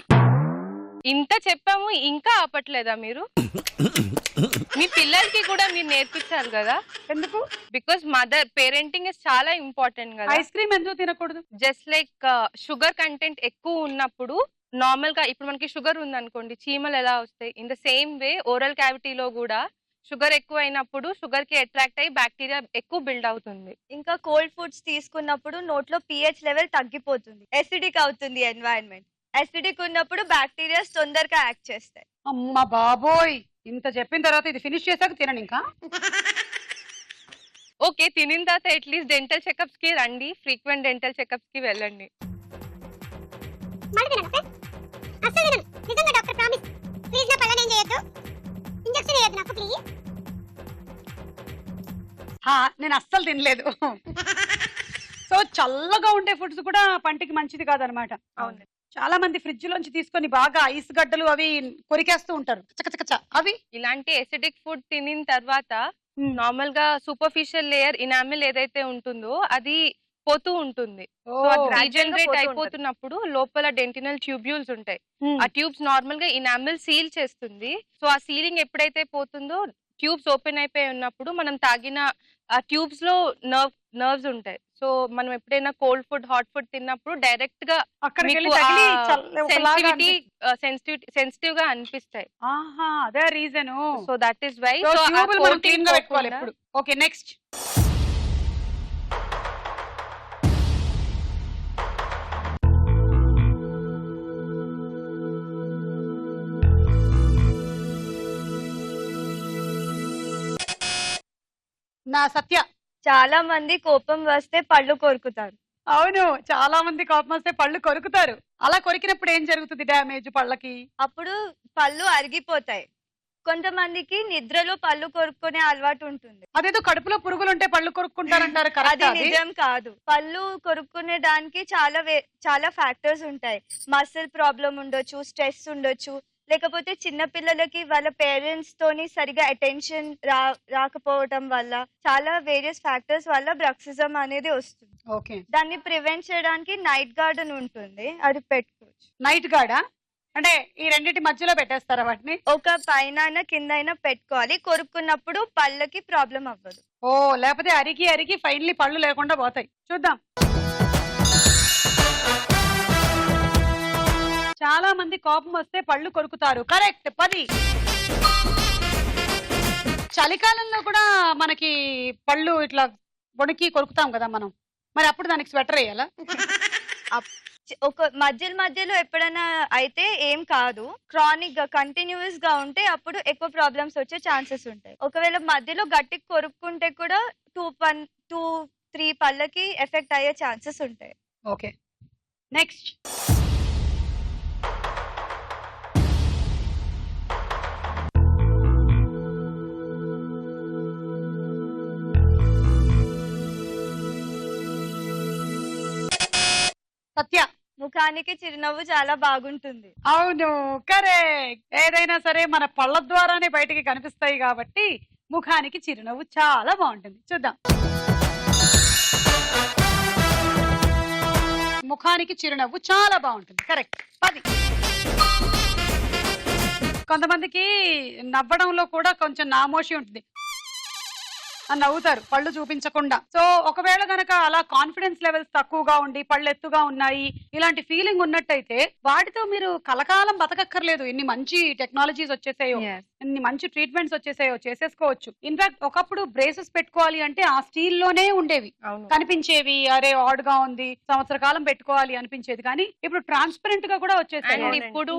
[SPEAKER 3] ఇంత చెప్పాము ఇంకా ఆపట్లేదా మీరు? మీ పిల్లలకి కూడా మీరు నేర్పించాలి కదా.
[SPEAKER 2] ఎందుకు
[SPEAKER 3] బికాస్ మదర్ పేరెంటింగ్ ఇస్ చాలా ఇంపార్టెంట్ కదా.
[SPEAKER 2] ఐస్ క్రీమ్ ఎందుకు తినకూడదు?
[SPEAKER 3] జస్ట్ లైక్ షుగర్ కంటెంట్ ఎక్కువ ఉన్నప్పుడు నార్మల్ గా ఇప్పుడు మనకి షుగర్ ఉంది అనుకోండి, చీమలు ఎలా వస్తాయి, in the same way oral క్యావిటీలో కూడా షుగర్ ఎక్కువ అయినప్పుడు షుగర్ కి అట్రాక్ట్ అయ్యి బ్యాక్టీరియా ఎక్కువ బిల్డ్ అవుతుంది.
[SPEAKER 6] ఇంకా కోల్డ్ ఫుడ్స్ తీసుకున్నప్పుడు నోట్లో pH లెవెల్ తగ్గిపోతుంది, ఎసిడిక్ అవుతుంది ఎన్వైరన్మెంట్. ఎసిడిక్ ఉన్నప్పుడు బ్యాక్టీరియా తొందరగా యాక్ట్ చేస్తాయి.
[SPEAKER 2] అమ్మ బాబోయ్, ఇంత చెప్పిన తర్వాత ఇది ఫినిష్ చేశాక తినను ఇంకా.
[SPEAKER 3] ఓకే, తినిన తర్వాత అట్లీస్ట్ డెంటల్ చెకప్స్ కి రండి, ఫ్రీక్వెంట్ డెంటల్ చెకప్స్ కి వెళ్ళండి.
[SPEAKER 2] నేను అస్సలు తినలేదు. సో చల్లగా ఉండే ఫుడ్స్ కూడా పంటికి మంచిది కాదనమాట.
[SPEAKER 5] అవును.
[SPEAKER 2] చాలా మంది ఫ్రిడ్జ్ లోంచి తీసుకొని బాగా ఐస్ గడ్డలు అవి కొరికేస్తూ ఉంటారు, చకచకచ అవి.
[SPEAKER 3] ఇలాంటి ఎసిడిక్ ఫుడ్ తినిన తర్వాత నార్మల్ గా సూపర్ఫిషియల్ లేయర్ ఇనామిల్ ఏదైతే ఉంటుందో అది పోతూ ఉంటుంది. రీజనరేట్ అయిపోతున్నప్పుడు లోపల డెంటినల్ ట్యూబ్యూల్స్ ఉంటాయి. ఆ ట్యూబ్స్ నార్మల్ గా ఇనామిల్ సీల్ చేస్తుంది. సో ఆ సీలింగ్ ఎప్పుడైతే పోతుందో ట్యూబ్స్ ఓపెన్ అయిపోయి ఉన్నప్పుడు మనం తాగిన ఆ ట్యూబ్స్ లో నర్వ్స్ ఉంటాయి. సో మనం ఎప్పుడైనా కోల్డ్ ఫుడ్ హాట్ ఫుడ్ తిన్నప్పుడు డైరెక్ట్ గా సెన్సిటివ్ గా అనిపిస్తాయి.
[SPEAKER 2] అదే reason.
[SPEAKER 3] So that is why
[SPEAKER 2] పెట్టుకోవాలి ఎప్పుడు. Okay, next. నా సత్య,
[SPEAKER 6] చాలా మంది కోపం వస్తే పళ్ళు కొరుకుతారు.
[SPEAKER 2] అవును, చాలా మంది కోపం వస్తే పళ్ళు కొరుకుతారు. అలా కొరికినప్పుడు ఏం జరుగుతుంది డ్యామేజ్ పళ్ళకి?
[SPEAKER 6] అప్పుడు పళ్ళు అరిగిపోతాయి. కొంతమందికి నిద్రలో పళ్ళు కొరుక్కునే అలవాటు ఉంటుంది.
[SPEAKER 2] అదేదో కడుపులో పురుగులు ఉంటే పళ్ళు కొరుక్కుంటారంటారు,
[SPEAKER 6] అది నిజం కాదు. పళ్ళు కొరుక్కునే దానికి చాలా ఫ్యాక్టర్స్ ఉంటాయి. మసిల్ ప్రాబ్లం ఉండొచ్చు, స్ట్రెస్ ఉండొచ్చు, లేకపోతే చిన్న పిల్లలకి వాళ్ళ పేరెంట్స్ తోని సరిగా అటెన్షన్ రాకపోవటం వల్ల, చాలా వేరియస్ ఫ్యాక్టర్స్ వల్ల బ్రక్సిజం అనేది వస్తుంది.
[SPEAKER 2] ఓకే,
[SPEAKER 6] దాన్ని ప్రివెంట్ చేయడానికి నైట్ గార్డ్ అని ఉంటుంది, అది పెట్టుకోవచ్చు.
[SPEAKER 2] నైట్ గార్డా అంటే ఈ రెండింటి మధ్యలో పెట్టేస్తారా వాటిని?
[SPEAKER 6] ఒక పైన కింద పెట్టుకోవాలి. కొరుక్కున్నప్పుడు పళ్ళకి ప్రాబ్లం అవ్వదు.
[SPEAKER 2] ఓ, లేకపోతే అరిగి అరిగి ఫైనలీ పళ్ళు లేకుండా పోతాయి. చూద్దాం. చాలా మంది కోపం వస్తే పళ్ళు కొరుకుతారు. కరెక్ట్. 10. చలికాలంలో కూడా మనకి పళ్ళు ఇట్లా వణికి కొరుకుతాం కదా మనం, మరి అప్పుడు దానికి స్వెటర్ వేయాలా?
[SPEAKER 6] ఒక మధ్యలో ఎప్పుడైనా అయితే ఏం కాదు. క్రానిక్ గా కంటిన్యూస్ గా ఉంటే అప్పుడు ఎక్కువ ప్రాబ్లమ్స్ వచ్చే ఛాన్సెస్ ఉంటాయి. ఒకవేళ మధ్యలో గట్టి కొరుక్కుంటే కూడా 2-3 పళ్ళకి ఎఫెక్ట్ అయ్యే ఛాన్సెస్ ఉంటాయి.
[SPEAKER 2] Okay, next. సత్య,
[SPEAKER 6] ముఖానికి చిరునవ్వు చాలా బాగుంటుంది.
[SPEAKER 2] అవును, కరెక్ట్. ఏదైనా సరే మన పళ్ళ ద్వారానే బయటికి కనిపిస్తాయి కాబట్టి ముఖానికి చిరునవ్వు చాలా బాగుంటుంది. చూద్దాం. ముఖానికి చిరునవ్వు చాలా బాగుంటుంది. కరెక్ట్. 10. కొంతమందికి నవ్వడంలో కూడా కొంచెం నామోషి ఉంటుంది, అని నవ్వుతారు పళ్ళు చూపించకుండా. సో ఒకవేళ గనక అలా కాన్ఫిడెన్స్ లెవెల్స్ తక్కువగా ఉండి పళ్ళు ఎత్తుగా ఉన్నాయి ఇలాంటి ఫీలింగ్ ఉన్నట్టయితే వాటితో మీరు కలకాలం బతకక్కర్లేదు. ఇన్ని మంచి టెక్నాలజీస్ వచ్చేసాయో, ఇన్ని మంచి ట్రీట్మెంట్స్ వచ్చేసాయో, చేసేసుకోవచ్చు. ఇన్ఫాక్ట్ ఒకప్పుడు బ్రేసెస్ పెట్టుకోవాలి అంటే ఆ స్టీల్ లోనే ఉండేవి, కనిపించేవి. అరే ఆడ్ గా ఉంది, సంవత్సర కాలం పెట్టుకోవాలి అనిపించేది. కానీ ఇప్పుడు ట్రాన్స్పరెంట్ గా కూడా వచ్చేసాయి.
[SPEAKER 3] ఇప్పుడు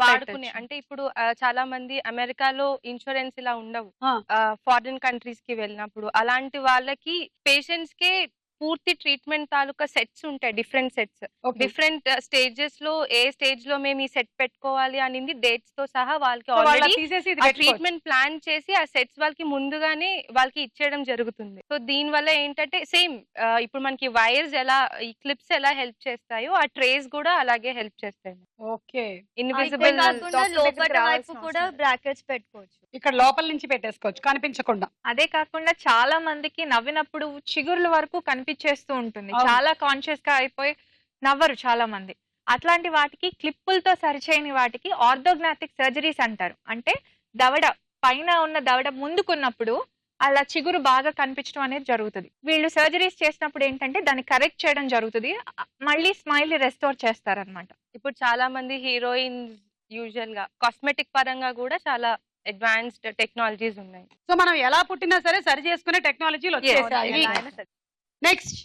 [SPEAKER 3] వాడుకునే అంటే ఇప్పుడు చాలా మంది అమెరికాలో ఇన్సూరెన్స్ ఇలా ఉండవు. ఫారిన్ కంట్రీస్ కి వెళ్ళినప్పుడు అలాంటి వాళ్ళకి పేషెంట్స్ కే పూర్తి ట్రీట్మెంట్ తాలూకా సెట్స్ ఉంటాయి, డిఫరెంట్ సెట్స్, డిఫరెంట్ స్టేజెస్ లో ఏ స్టేజ్ లో మేము ఈ సెట్ పెట్టుకోవాలి అనేది డేట్స్ తో సహా వాళ్ళకి ఆల్రెడీ ట్రీట్మెంట్ ప్లాన్ చేసి ఆ సెట్స్ వాళ్ళకి ముందుగానే వాళ్ళకి ఇచ్చేయడం జరుగుతుంది. సో దీని వల్ల ఏంటంటే సేమ్ ఇప్పుడు మనకి వైర్స్ ఎలా, ఈ క్లిప్స్ ఎలా హెల్ప్ చేస్తాయో ఆ ట్రేస్ కూడా అలాగే హెల్ప్ చేస్తాయి.
[SPEAKER 2] ఓకే,
[SPEAKER 3] ఇన్విజిబుల్
[SPEAKER 6] లోపల వైపు కూడా బ్రాకెట్స్ పెట్టుకోవచ్చు,
[SPEAKER 2] ఇక్కడ లోపల నుంచి పెట్టేసుకోవచ్చు కనిపించకుండా.
[SPEAKER 4] అదే కాకుండా చాలా మందికి నవ్వినప్పుడు చిగుర్ల వరకు కనిపించేస్తూ ఉంటుంది, చాలా కాన్షియస్ గా అయిపోయి నవ్వరు చాలా మంది. అట్లాంటి వాటికి క్లిప్పులతో సరిచేయని వాటికి ఆర్థోగ్నాటిక్ సర్జరీస్ అంటారు. అంటే దవడ పైన ఉన్న దవడ ముందుకున్నప్పుడు అలా చిగురు బాగా కనిపించడం అనేది జరుగుతుంది. వీళ్ళు సర్జరీస్ చేసినప్పుడు ఏంటంటే దాన్ని కరెక్ట్ చేయడం జరుగుతుంది, మళ్ళీ స్మైల్ రెస్టోర్ చేస్తారనమాట.
[SPEAKER 3] ఇప్పుడు చాలా మంది హీరోయిన్స్ యూజువల్ గా కాస్మెటిక్ పరంగా కూడా చాలా అడ్వాన్స్డ్ టెక్నాలజీస్ ఉన్నాయి.
[SPEAKER 2] సో మనం ఎలా పుట్టినా సరే సరి చేసుకునే టెక్నాలజీలు వచ్చేసాయి. నెక్స్ట్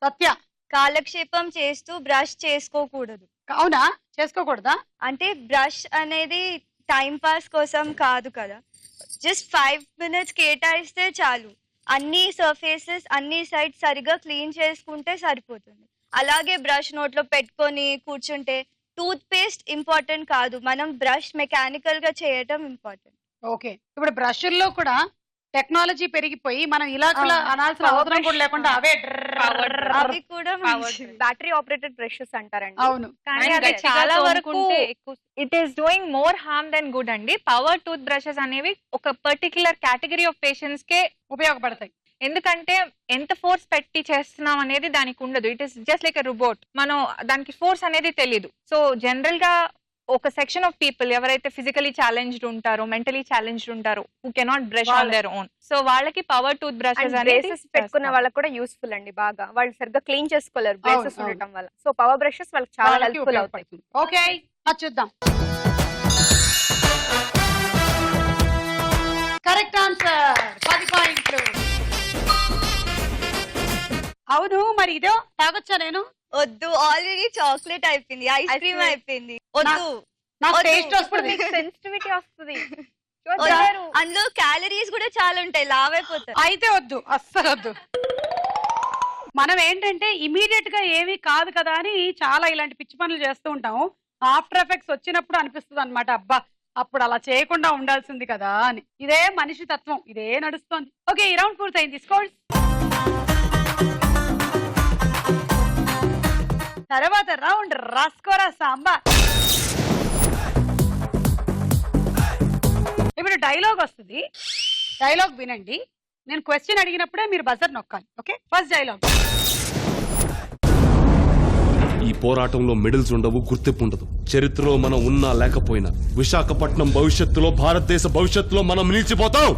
[SPEAKER 2] సత్య,
[SPEAKER 6] కాలక్షేపం చేస్తూ బ్రష్ చేసుకోకూడదు.
[SPEAKER 2] అవునా, చేసుకోకూడదా?
[SPEAKER 6] అంటే బ్రష్ అనేది టైం పాస్ కోసం కాదు కదా, జస్ట్ 5 minutes కేటాయిస్తే చాలు. అన్ని సర్ఫేసెస్ అన్ని సైడ్స్ సరిగా క్లీన్ చేసుకుంటే సరిపోతుంది. అలాగే బ్రష్ నోట్లో పెట్టుకొని కూర్చుంటే టూత్ పేస్ట్ ఇంపార్టెంట్ కాదు, మనం బ్రష్ మెకానికల్ గా చేయటం ఇంపార్టెంట్.
[SPEAKER 2] ఓకే, ఇప్పుడు బ్రష్ల్లో కూడా టెక్నాలజీ పెరిగిపోయి మనం ఇలా అనాల్సిన అవసరం కూడా లేకుండా అవే
[SPEAKER 6] అవి కూడా
[SPEAKER 5] బ్యాటరీ ఆపరేటెడ్ బ్రషెస్ అంటారండి.
[SPEAKER 2] అవును,
[SPEAKER 4] కానీ అది చాలా వరకు it is doing more harm than good అండి. పవర్ టూత్ బ్రషెస్ అనేవి ఒక పర్టిక్యులర్ కేటగిరీ ఆఫ్ పేషెంట్స్ కే
[SPEAKER 2] ఉపయోగపడతాయి.
[SPEAKER 4] ఎందుకంటే ఎంత ఫోర్స్ పెట్టి చేస్తున్నాం అనేది దానికి ఉండదు. It is just like a robot, మనం దానికి ఫోర్స్ అనేది తెలియదు. సో జనరల్ గా ఒక సెక్షన్ ఆఫ్ పీపుల్ ఎవరైతే ఫిజికలీ ఛాలెంజ్డ్ ఉంటారో, మెంటలీ ఛాలెంజ్డ్ ఉంటారో, who cannot brush on their own, so వాళ్ళకి పవర్ టూత్ బ్రషెస్ అనేది
[SPEAKER 5] పెట్టుకున్న వాళ్ళకి కూడా యూస్ఫుల్ అండి. బాగా వాళ్ళు సరిగ్గా క్లీన్ చేసుకోలేరు బ్రషెస్ ఉండటం వల్ల. సో పవర్ బ్రషెస్ వాళ్ళకి చాలా హెల్ప్ఫుల్ అవుతాయి.
[SPEAKER 2] ఓకే, అది చూద్దాం. కరెక్ట్ ఆన్సర్, 10 పాయింట్లు. అవును, మరి ఇదో తాగొచ్చా నేను?
[SPEAKER 6] వద్దు, ఆల్రెడీ చాక్లెట్ అయిపోయింది, ఐస్ క్రీమ్ అయిపోయింది. వద్దు,
[SPEAKER 2] నాకు టేస్ట్ వస్తుంది,
[SPEAKER 5] సెన్సిటివిటీ వస్తుంది.
[SPEAKER 6] అందులో క్యాలరీస్ కూడా చాలా ఉంటాయి, లావ్ అయిపోతారు.
[SPEAKER 2] అయితే వద్దు, అస్సలు వద్దు. మనం ఏంటంటే ఇమీడియట్ గా ఏమీ కాదు కదా అని చాలా ఇలాంటి పిచ్చి పనులు చేస్తూ ఉంటాము. ఆఫ్టర్ ఎఫెక్ట్స్ వచ్చినప్పుడు అనిపిస్తుంది అనమాట, అబ్బా అప్పుడు అలా చేయకుండా ఉండాల్సింది కదా అని. ఇదే మనిషి తత్వం, ఇదే నడుస్తోంది. ఓకే, ఈ రౌండ్ పూర్తయింది. స్కోర్స్ తర్వాత రౌండ్ రాస్కోరా సాంబార్. ఇప్పుడు డైలాగ్ వస్తుంది, డైలాగ్ వినండి. నేను క్వశ్చన్ అడిగినప్పుడే మీరు బజర్ నొక్కాలి. Okay, first dialogue.
[SPEAKER 7] ఈ పోరాటంలో మెడల్స్ ఉండవు, గుర్తింపు ఉండదు. చరిత్రలో మనం ఉన్నా లేకపోయినా విశాఖపట్నం భవిష్యత్తులో, భారతదేశ భవిష్యత్తులో మనం నిలిచిపోతాం.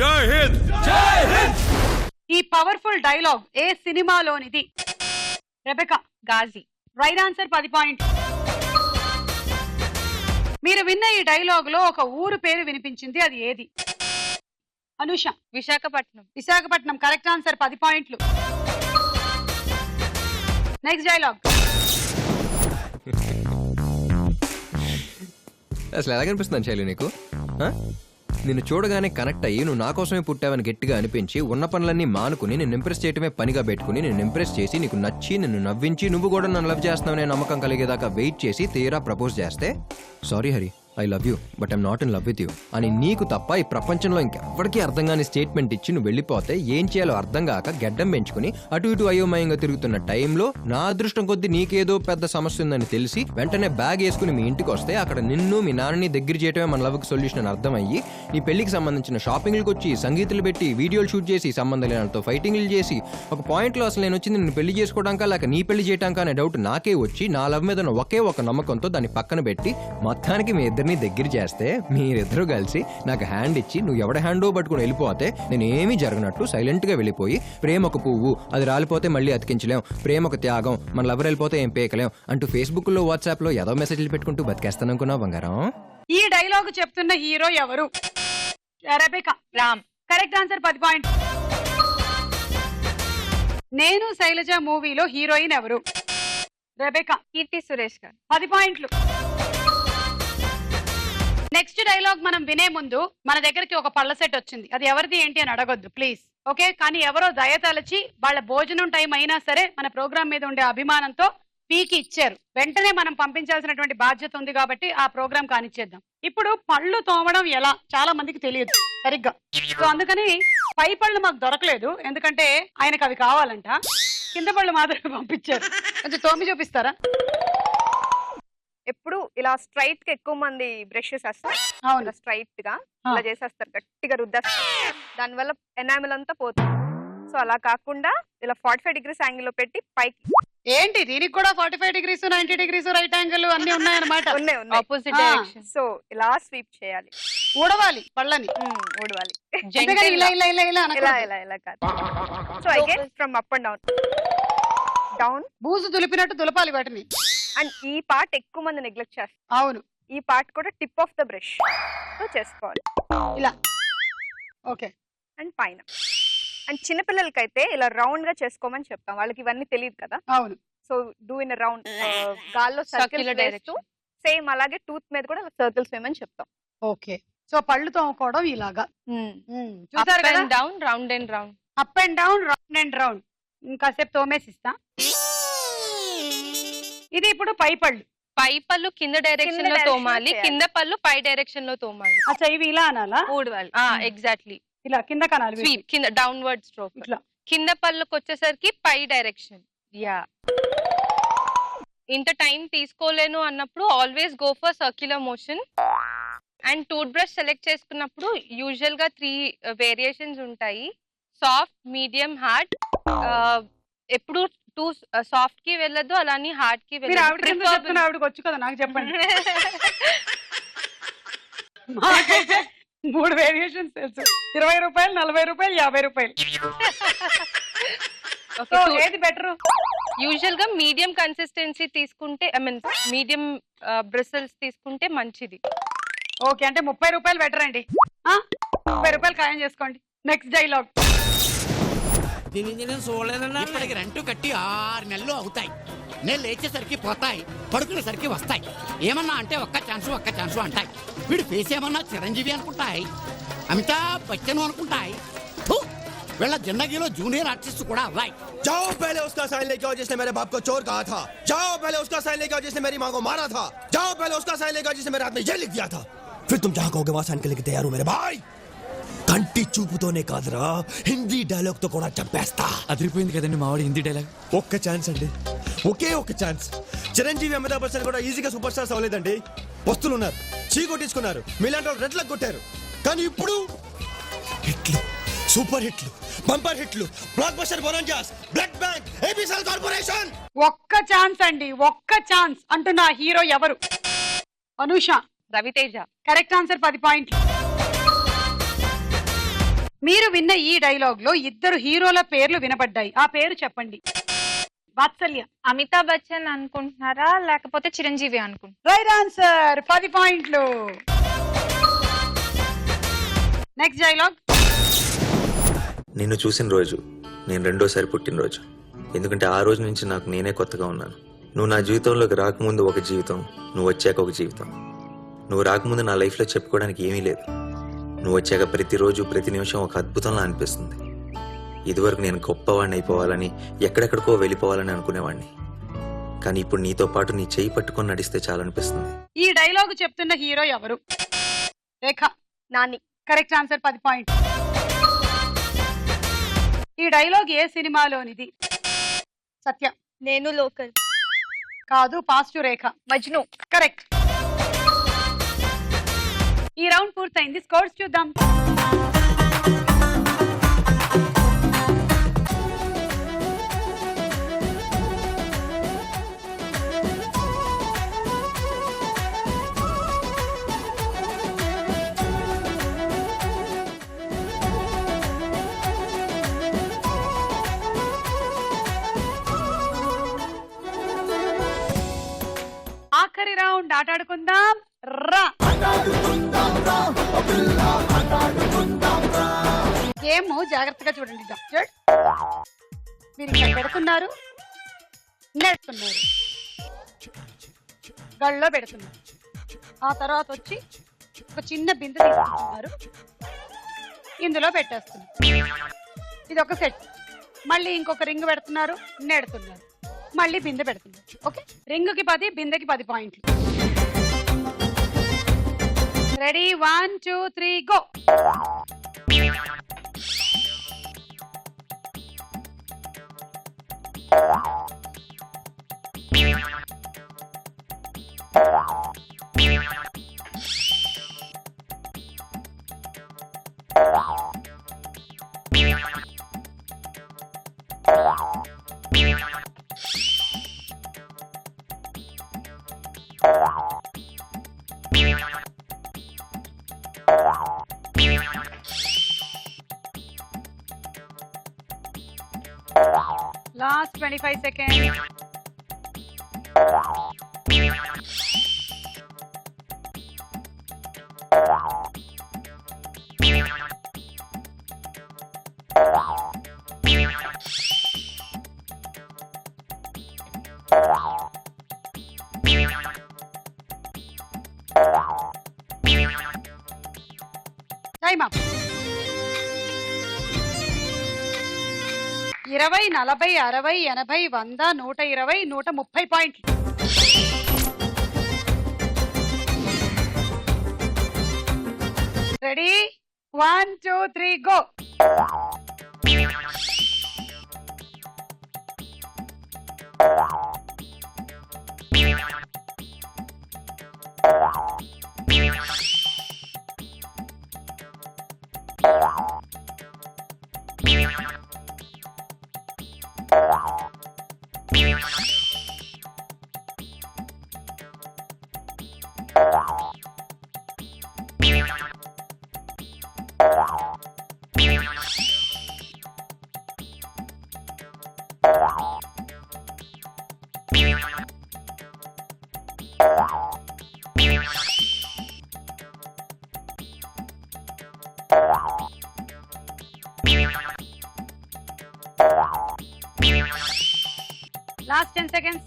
[SPEAKER 7] జై హింద్, జై హింద్.
[SPEAKER 2] ఈ పవర్ఫుల్ డైలాగ్ ఏ సినిమాలోనిది? రెబెకా.
[SPEAKER 4] గాజీ.
[SPEAKER 2] రైట్ ఆన్సర్, 10 పాయింట్లు. మీరు విన్న ఈ డైలాగ్ లో ఒక ఊరు పేరు వినిపించింది, అది ఏది? అనుష.
[SPEAKER 3] విశాఖపట్నం.
[SPEAKER 2] విశాఖపట్నం, కరెక్ట్ ఆన్సర్, 10 పాయింట్లు. Next dialogue.
[SPEAKER 8] అసలు ఎలాగనిపిస్తుంది శైలి నీకు? నిన్ను చూడగానే కనెక్ట్ అయ్యి నువ్వు నా కోసమే పుట్టావని గట్టిగా అనిపించి ఉన్న పనులన్నీ మానుకుని నిన్ను ఇంప్రెస్ చేయటమే పనిగా పెట్టుకుని నిన్ను ఇంప్రెస్ చేసి నీకు నచ్చి నిన్ను నవ్వించి నువ్వు కూడా నన్ను లవ్ చేస్తున్నావనే నమ్మకం కలిగేదాకా వెయిట్ చేసి తీరా ప్రపోజ్ చేస్తే sorry Hari, I love you but I'm not in love with you అని నీకు తప్ప ఈ ప్రపంచంలో ఇంకెవ్వరికీ అర్థం కాని స్టేట్మెంట్ ఇచ్చి నువ్వు వెళ్ళిపోతే ఏం చేయాలో అర్థం కాక గడ్డం పెంచుకుని అటు ఇటు అయోమయంగా తిరుగుతున్న టైంలో నా అదృష్టం కొద్దీ నీకేదో పెద్ద సమస్య ఉందని తెలిసి వెంటనే బ్యాగ్ వేసుకుని మీ ఇంటికి వస్తే అక్కడ నిన్ను మీ నాన్నని దగ్గర చేయటమే మన లవ్కి సొల్యూషన్ అని అర్థమయ్యి నీ పెళ్లికి సంబంధించిన షాపింగ్లకు వచ్చి సంగీతులు పెట్టి వీడియోలు షూట్ చేసి సంబంధం లేనంతో ఫైటింగ్లు చేసి ఒక పాయింట్లో అసలు నేను వచ్చింది నిన్ను పెళ్లి చేసుకోవడానికా లేక నీ పెళ్లి చేయడానికా అనే డౌట్ నాకే వచ్చి నా లవ్ మీద ఒకే ఒక నమ్మకంతో దాన్ని పక్కన పెట్టి మొత్తానికి మీ ఇద్దరిని దగ్గర చేస్తే మీరిద్దరూ కలిసి నాకు హ్యాండ్ ఇచ్చి నువ్వు ఎవడ హ్యాండో పట్టుకుని వెళ్ళిపోతే నేను ఏమీ జరగనట్టు సైలెంట్ గా వెళ్ళిపోయి ప్రేమ ఒక పువ్వు, అది రాలిపోతే మళ్ళీ అతికించలేం, ప్రేమ ఒక త్యాగం, మన లవర్ వెళ్ళిపోతే ఏం పేకలేం అంటూ ఫేస్బుక్ లో వాట్సాప్ లో ఏదో మెసేజ్లు పెట్టుకుంటూ బతికేస్తాననుకున్నావు బంగారం.
[SPEAKER 2] ఈ డైలాగ్ చెప్తున్న హీరో ఎవరు? Rebecca.
[SPEAKER 4] Ram.
[SPEAKER 2] Correct answer, 10 point. నేను శైలజ మూవీలో హీరోయిన్ ఎవరు? రెబెకా.
[SPEAKER 3] కీర్తి సురేష్ గారు.
[SPEAKER 2] 10 పాయింట్లు. నెక్స్ట్ డైలాగ్ మనం వినే ముందు మన దగ్గరికి ఒక పళ్ళ సెట్ వచ్చింది. అది ఎవరిది ఏంటి అని అడగొద్దు ప్లీజ్, ఓకే? కానీ ఎవరో దయతలచి వాళ్ళ భోజనం టైం అయినా సరే మన ప్రోగ్రామ్ మీద ఉండే అభిమానంతో పీకి ఇచ్చారు. వెంటనే మనం పంపించాల్సినటువంటి బాధ్యత ఉంది కాబట్టి ఆ ప్రోగ్రామ్ కానిచ్చేద్దాం. ఇప్పుడు పళ్ళు తోమడం ఎలా చాలా మందికి తెలియదు సరిగ్గా. సో అందుకని పై పళ్ళు మాకు దొరకలేదు, ఎందుకంటే ఆయనకు అవి కావాలంట. కింద పళ్ళు మాత్రమే పంపించారు. కొంచెం తోమి చూపిస్తారా?
[SPEAKER 5] ఎప్పుడు ఇలా స్ట్రైట్ గా ఎక్కువ మంది బ్రషెస్ వేస్తారు.
[SPEAKER 2] అవును,
[SPEAKER 5] స్ట్రైట్ గా ఇలా చేసేస్తారు, గట్టిగా రుద్దేస్తారు. దానివల్ల ఎనామిల్ అంతా పోతుంది. సో అలా కాకుండా ఇలా 45 degrees యాంగిల్ లో పెట్టి పైకి.
[SPEAKER 2] ఏంటి దీనికి కూడా 45 degrees 90 degrees రైట్ యాంగిల్ అన్ని ఉన్నాయన్నమాట.
[SPEAKER 5] ఉన్నాయి.
[SPEAKER 3] Opposite direction.
[SPEAKER 5] సో ఇలా స్వీప్ చేయాలి,
[SPEAKER 2] ఊడవాలి పళ్ళని.
[SPEAKER 5] ఊడవాలి.
[SPEAKER 2] అంతేగాని ఇలా ఇలా ఇలా ఇలా
[SPEAKER 5] ఇలా
[SPEAKER 2] అనకూడదు.
[SPEAKER 5] ఇలా ఇలా కాదు. So again from up and down, down.
[SPEAKER 2] బూజు దులిపినట్టు దులపాలి వాటిని.
[SPEAKER 5] అండ్ ఈ పార్ట్ ఎక్కువ మంది నెగ్లెక్ట్ చేస్తారు.
[SPEAKER 2] అవును,
[SPEAKER 5] ఈ పార్ట్ కూడా టిప్ ఆఫ్ ద బ్రష్ తో చేసుకోవాలి
[SPEAKER 2] ఇలా. ఓకే.
[SPEAKER 5] అండ్ పైన. అండ్ చిన్నపిల్లలకైతే ఇలా రౌండ్ గా చేసుకోమని చెప్తాం, వాళ్ళకి ఇవన్నీ తెలియదు కదా.
[SPEAKER 2] అవును.
[SPEAKER 5] సో డూ ఇన్ రౌండ్, గాల్లో సర్కిల్ డైరెక్షన్. సేమ్ అలాగే టూత్ మీద కూడా సర్కిల్స్ వేయమని చెప్తాం.
[SPEAKER 2] ఓకే. సో పళ్ళు తోముకోవడం ఇలాగా. చూసారు
[SPEAKER 3] అప్
[SPEAKER 2] కదా,
[SPEAKER 3] and down, round and round.
[SPEAKER 2] Up and down, round and round. ఇంకాసేపు తోమేసి ఇస్తా. ఇది ఇప్పుడు పై పళ్ళు.
[SPEAKER 3] పై పళ్ళు కింద డైరెక్షన్ లో తోమాలి, కింద పళ్ళు పై డైరెక్షన్ లో తోమాలి.
[SPEAKER 2] అచ్చా, ఇవి ఇలా అనాలా?
[SPEAKER 3] ఊడవాలి. ఎగ్జాక్ట్లీ.
[SPEAKER 2] ఇలా కింద కనాలి.
[SPEAKER 3] స్వీప్ కింద, డౌన్వర్డ్ స్ట్రోక్.
[SPEAKER 2] ఇట్లా
[SPEAKER 3] కింద పళ్ళకి వచ్చేసరికి పై డైరెక్షన్. యా. ఇంత టైం తీసుకోలేను అన్నప్పుడు always go for circular motion. And tooth brush select చేసుకున్నప్పుడు యూజువల్ గా 3 వేరియేషన్స్ ఉంటాయి: సాఫ్ట్, మీడియం, హార్డ్. ఎప్పుడు టూ సాఫ్ట్ కి వెళ్ళదు, అలానే హార్డ్ కి
[SPEAKER 2] మీరు ఆవిడకి ఎందుకు చెప్తున్నా? ఆవిడకి వచ్చు కదా, నాకు చెప్పండి. మాకైతే 3 వేరియేషన్స్ తెలుసు: 20 రూపాయలు, 40 రూపాయలు, 50 రూపాయలు. సో ఏది బెటర్?
[SPEAKER 3] యూజువల్ గా మీడియం కన్సిస్టెన్సీ తీసుకుంటే, ఐ మీన్ మీడియం బ్రిసిల్స్ తీసుకుంటే మంచిది.
[SPEAKER 2] ఓకే, అంటే 30 రూపాయలు బెటర్ అండి. 30 రూపాయలు ఖాయం చేసుకోండి. Next dialogue.
[SPEAKER 9] నేను చూడలేదన్నా. ఇప్పటికి రెంట్ కట్టి 6 నెలలు అవుతాయి. నేను లేచేసరికి పోతాయి, పడుకునేసరికి వస్తాయి. ఏమన్నా అంటే ఒక్క ఛాన్స్ అంటాయి. వీడు ఫేస్ ఏమన్నా చిరంజీవి అనుకుంటాయి, అమితాబ్ బచ్చన్ అనుకుంటాయి. వీళ్ళ జిందగీలో జూనియర్ ఆర్టిస్ట్ కూడా అవ్వాయి.
[SPEAKER 10] जाओ पहले उसका साइन लेके आओ जिसने मेरे बाप को चोर कहा था. जाओ पहले उसका साइन लेके आओ जिसने मेरी माँ को मारा था. जाओ पहले उसका साइन लेके आओ जिसने मेरे हाथ में ये लिख दिया था. फिर तुम जहाँ कहोगे वहाँ साइन के लेके तैयार हूँ मेरे भाई. కంటి చూపుతోనే కాదురా, హిందీ డైలాగ్ తో కూడా చంపేస్తా.
[SPEAKER 9] అదిరిపోయింది కదండి మావాడి హిందీ డైలాగ్.
[SPEAKER 10] ఒక్క ఛాన్స్ అండి, ఒకే ఒక్క ఛాన్స్. చిరంజీవి, అమితాబ్ బచ్చన్ కూడా ఈజీగా సూపర్ స్టార్స్ అవ్వలేదండి. వస్తువులు ఉన్నారు, చీ కొట్టించుకున్నారు, మీలాంటి వాళ్ళు రెడ్లకు కొట్టారు. కానీ ఇప్పుడు హిట్లు, సూపర్ హిట్లు, బంపర్ హిట్లు, blockbuster bonanzas, blood bank, ABCL corporation.
[SPEAKER 2] ఒక్క ఛాన్స్ అండి, ఒక్క ఛాన్స్ అంటున్న హీరో ఎవరు? అనూష.
[SPEAKER 3] రవితేజ.
[SPEAKER 2] కరెక్ట్ ఆన్సర్, 10 పాయింట్లు. మీరు విన్న ఈ డైలాగ్ లో 2 హీరోల పేర్లు వినపడ్డాయి. ఆ పేరు చెప్పండి. వాత్సల్య.
[SPEAKER 4] అమితాబ్ బచ్చన్ అనుకుంటున్నారా లేకపోతే చిరంజీవి అనుకుంటున్నారా?
[SPEAKER 2] రైట్ ఆన్సర్, 10 పాయింట్లు. Next dialogue.
[SPEAKER 11] నిన్ను చూసిన రోజు నేను రెండోసారి పుట్టినరోజు. ఎందుకంటే ఆ రోజు నుంచి నాకు నేనే కొత్తగా ఉన్నాను. నువ్వు నా జీవితంలోకి రాకముందు ఒక జీవితం, నువ్వు వచ్చాక ఒక జీవితం. నువ్వు రాకముందు నా లైఫ్లో చెప్పుకోవడానికి ఏమీ లేదు. నువ్వు వచ్చాక ప్రతిరోజు ప్రతి నిమిషం ఒక అద్భుతంలా అనిపిస్తుంది. ఇదివరకు నేను గొప్పవాడిని అయిపోవాలని, ఎక్కడెక్కడికో వెళ్ళిపోవాలని అనుకునేవాడిని. కానీ ఇప్పుడు నీతో పాటు నీ చేయి పట్టుకొని నడిస్తే చాలనిపిస్తుంది.
[SPEAKER 2] ఈ డైలాగ్ చెప్తున్న హీరో ఎవరు? Rekha.
[SPEAKER 5] Nani.
[SPEAKER 2] Correct answer, 10 point. ఈ డైలాగ్ ఏ సినిమాలోనిది? సత్య.
[SPEAKER 6] నేను లోకల్.
[SPEAKER 2] కాదు, పాజిటివ్. రేఖ.
[SPEAKER 5] మజ్ను.
[SPEAKER 2] కరెక్ట్. ఈ రౌండ్ పూర్తయింది. స్కోర్స్ చూద్దాం. ఆఖరి రౌండ్ ఆటాడుకుందాం రా. గేమ్ జాగ్రత్తగా చూడండి. మీరు ఇక్కడ పెడుతున్నారు, నెడుతున్నారు, గళ్ళలో పెడుతున్నారు. ఆ తర్వాత వచ్చి ఒక చిన్న బిందె తీసుకుంటున్నారు, ఇందులో పెట్టేస్తున్నారు. ఇది ఒక సెట్. మళ్ళీ ఇంకొక రింగ్ పెడుతున్నారు, నెడుతున్నారు, మళ్ళీ బిందె పెడుతున్నారు. ఓకే, రింగుకి 10, బిందెకి 10 పాయింట్లు. Ready, 1 2 3 go. Last 25 seconds. Time up. 20, 40, 60, 80, 100, 120, 130 పాయింట్లు. Ready, 1 2 3 go. Last 10 seconds.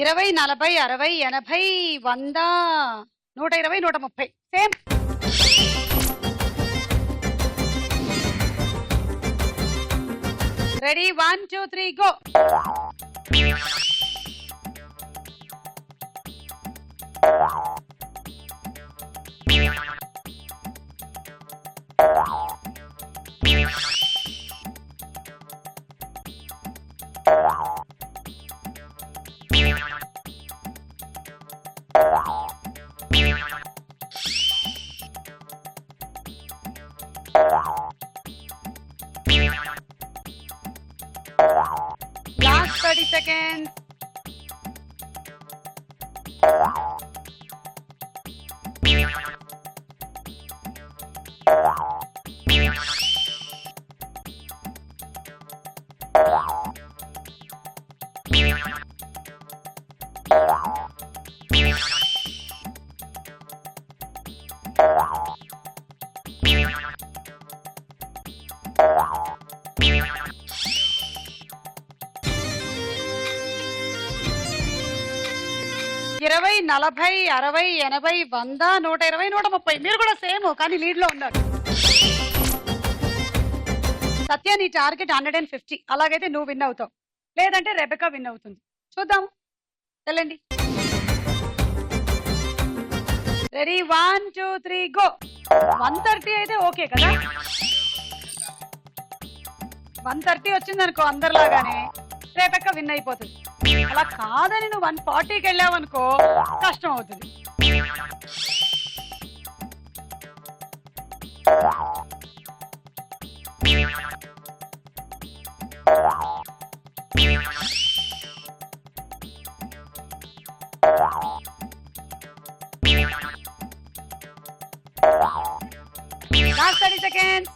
[SPEAKER 2] ఇరవై, 40, 60, 80, 100, 120, 130. Same. Ready, 1 2 3 go. Last 30 seconds. ఇరవై, 40, 60, 80, 100, 120, 130. మీరు కూడా సేమ్, కానీ లీడ్ లో ఉన్నారు. సత్య, నీ టార్గెట్ 150. అలాగైతే నువ్వు విన్ అవుతావు, లేదంటే రెబెకా విన్ అవుతుంది. చూద్దాం, వెళ్ళండి. Ready, 1 2 3 go. 130 అయితే ఓకే కదా. 130 వచ్చింది అనుకో అందరిలాగానే, రెబెకా విన్ అయిపోతుంది. అలా కాదని నువ్వు 140కి వెళ్ళావు అనుకో, కష్టం అవుతుంది. Last 30 seconds.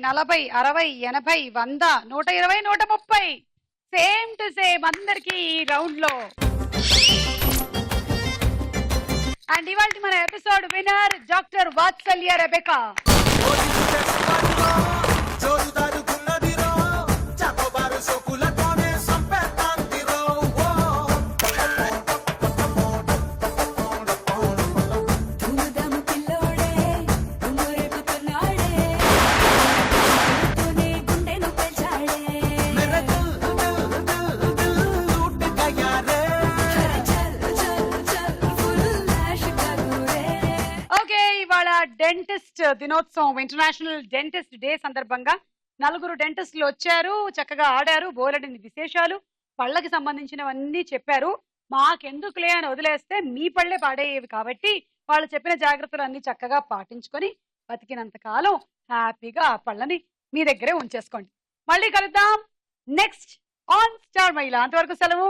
[SPEAKER 2] 40, 60, 80, 100, 120, 130 same to same అందరికి ఈ రౌండ్ లో. అండ్ ఇవాళ మన ఎపిసోడ్ విన్నర్ డాక్టర్ వాత్సల్య రెబెకా. డెంటిస్ట్ దినోత్సవం, ఇంటర్నేషనల్ డెంటిస్ట్ డే సందర్భంగా 4 డెంటిస్టులు వచ్చారు, చక్కగా ఆడారు, బోలెడని విశేషాలు పళ్ళకి సంబంధించినవన్నీ చెప్పారు. మాకెందుకులే అని వదిలేస్తే మీ పళ్ళే పాడేవి కాబట్టి వాళ్ళు చెప్పిన జాగ్రత్తలు అన్ని చక్కగా పాటించుకొని బతికినంత కాలం హ్యాపీగా ఆ పళ్ళని మీ దగ్గరే ఉంచేసుకోండి. మళ్ళీ కలుద్దాం నెక్స్ట్ ఆన్ స్టార్ మహిళ. అంతవరకు సెలవు.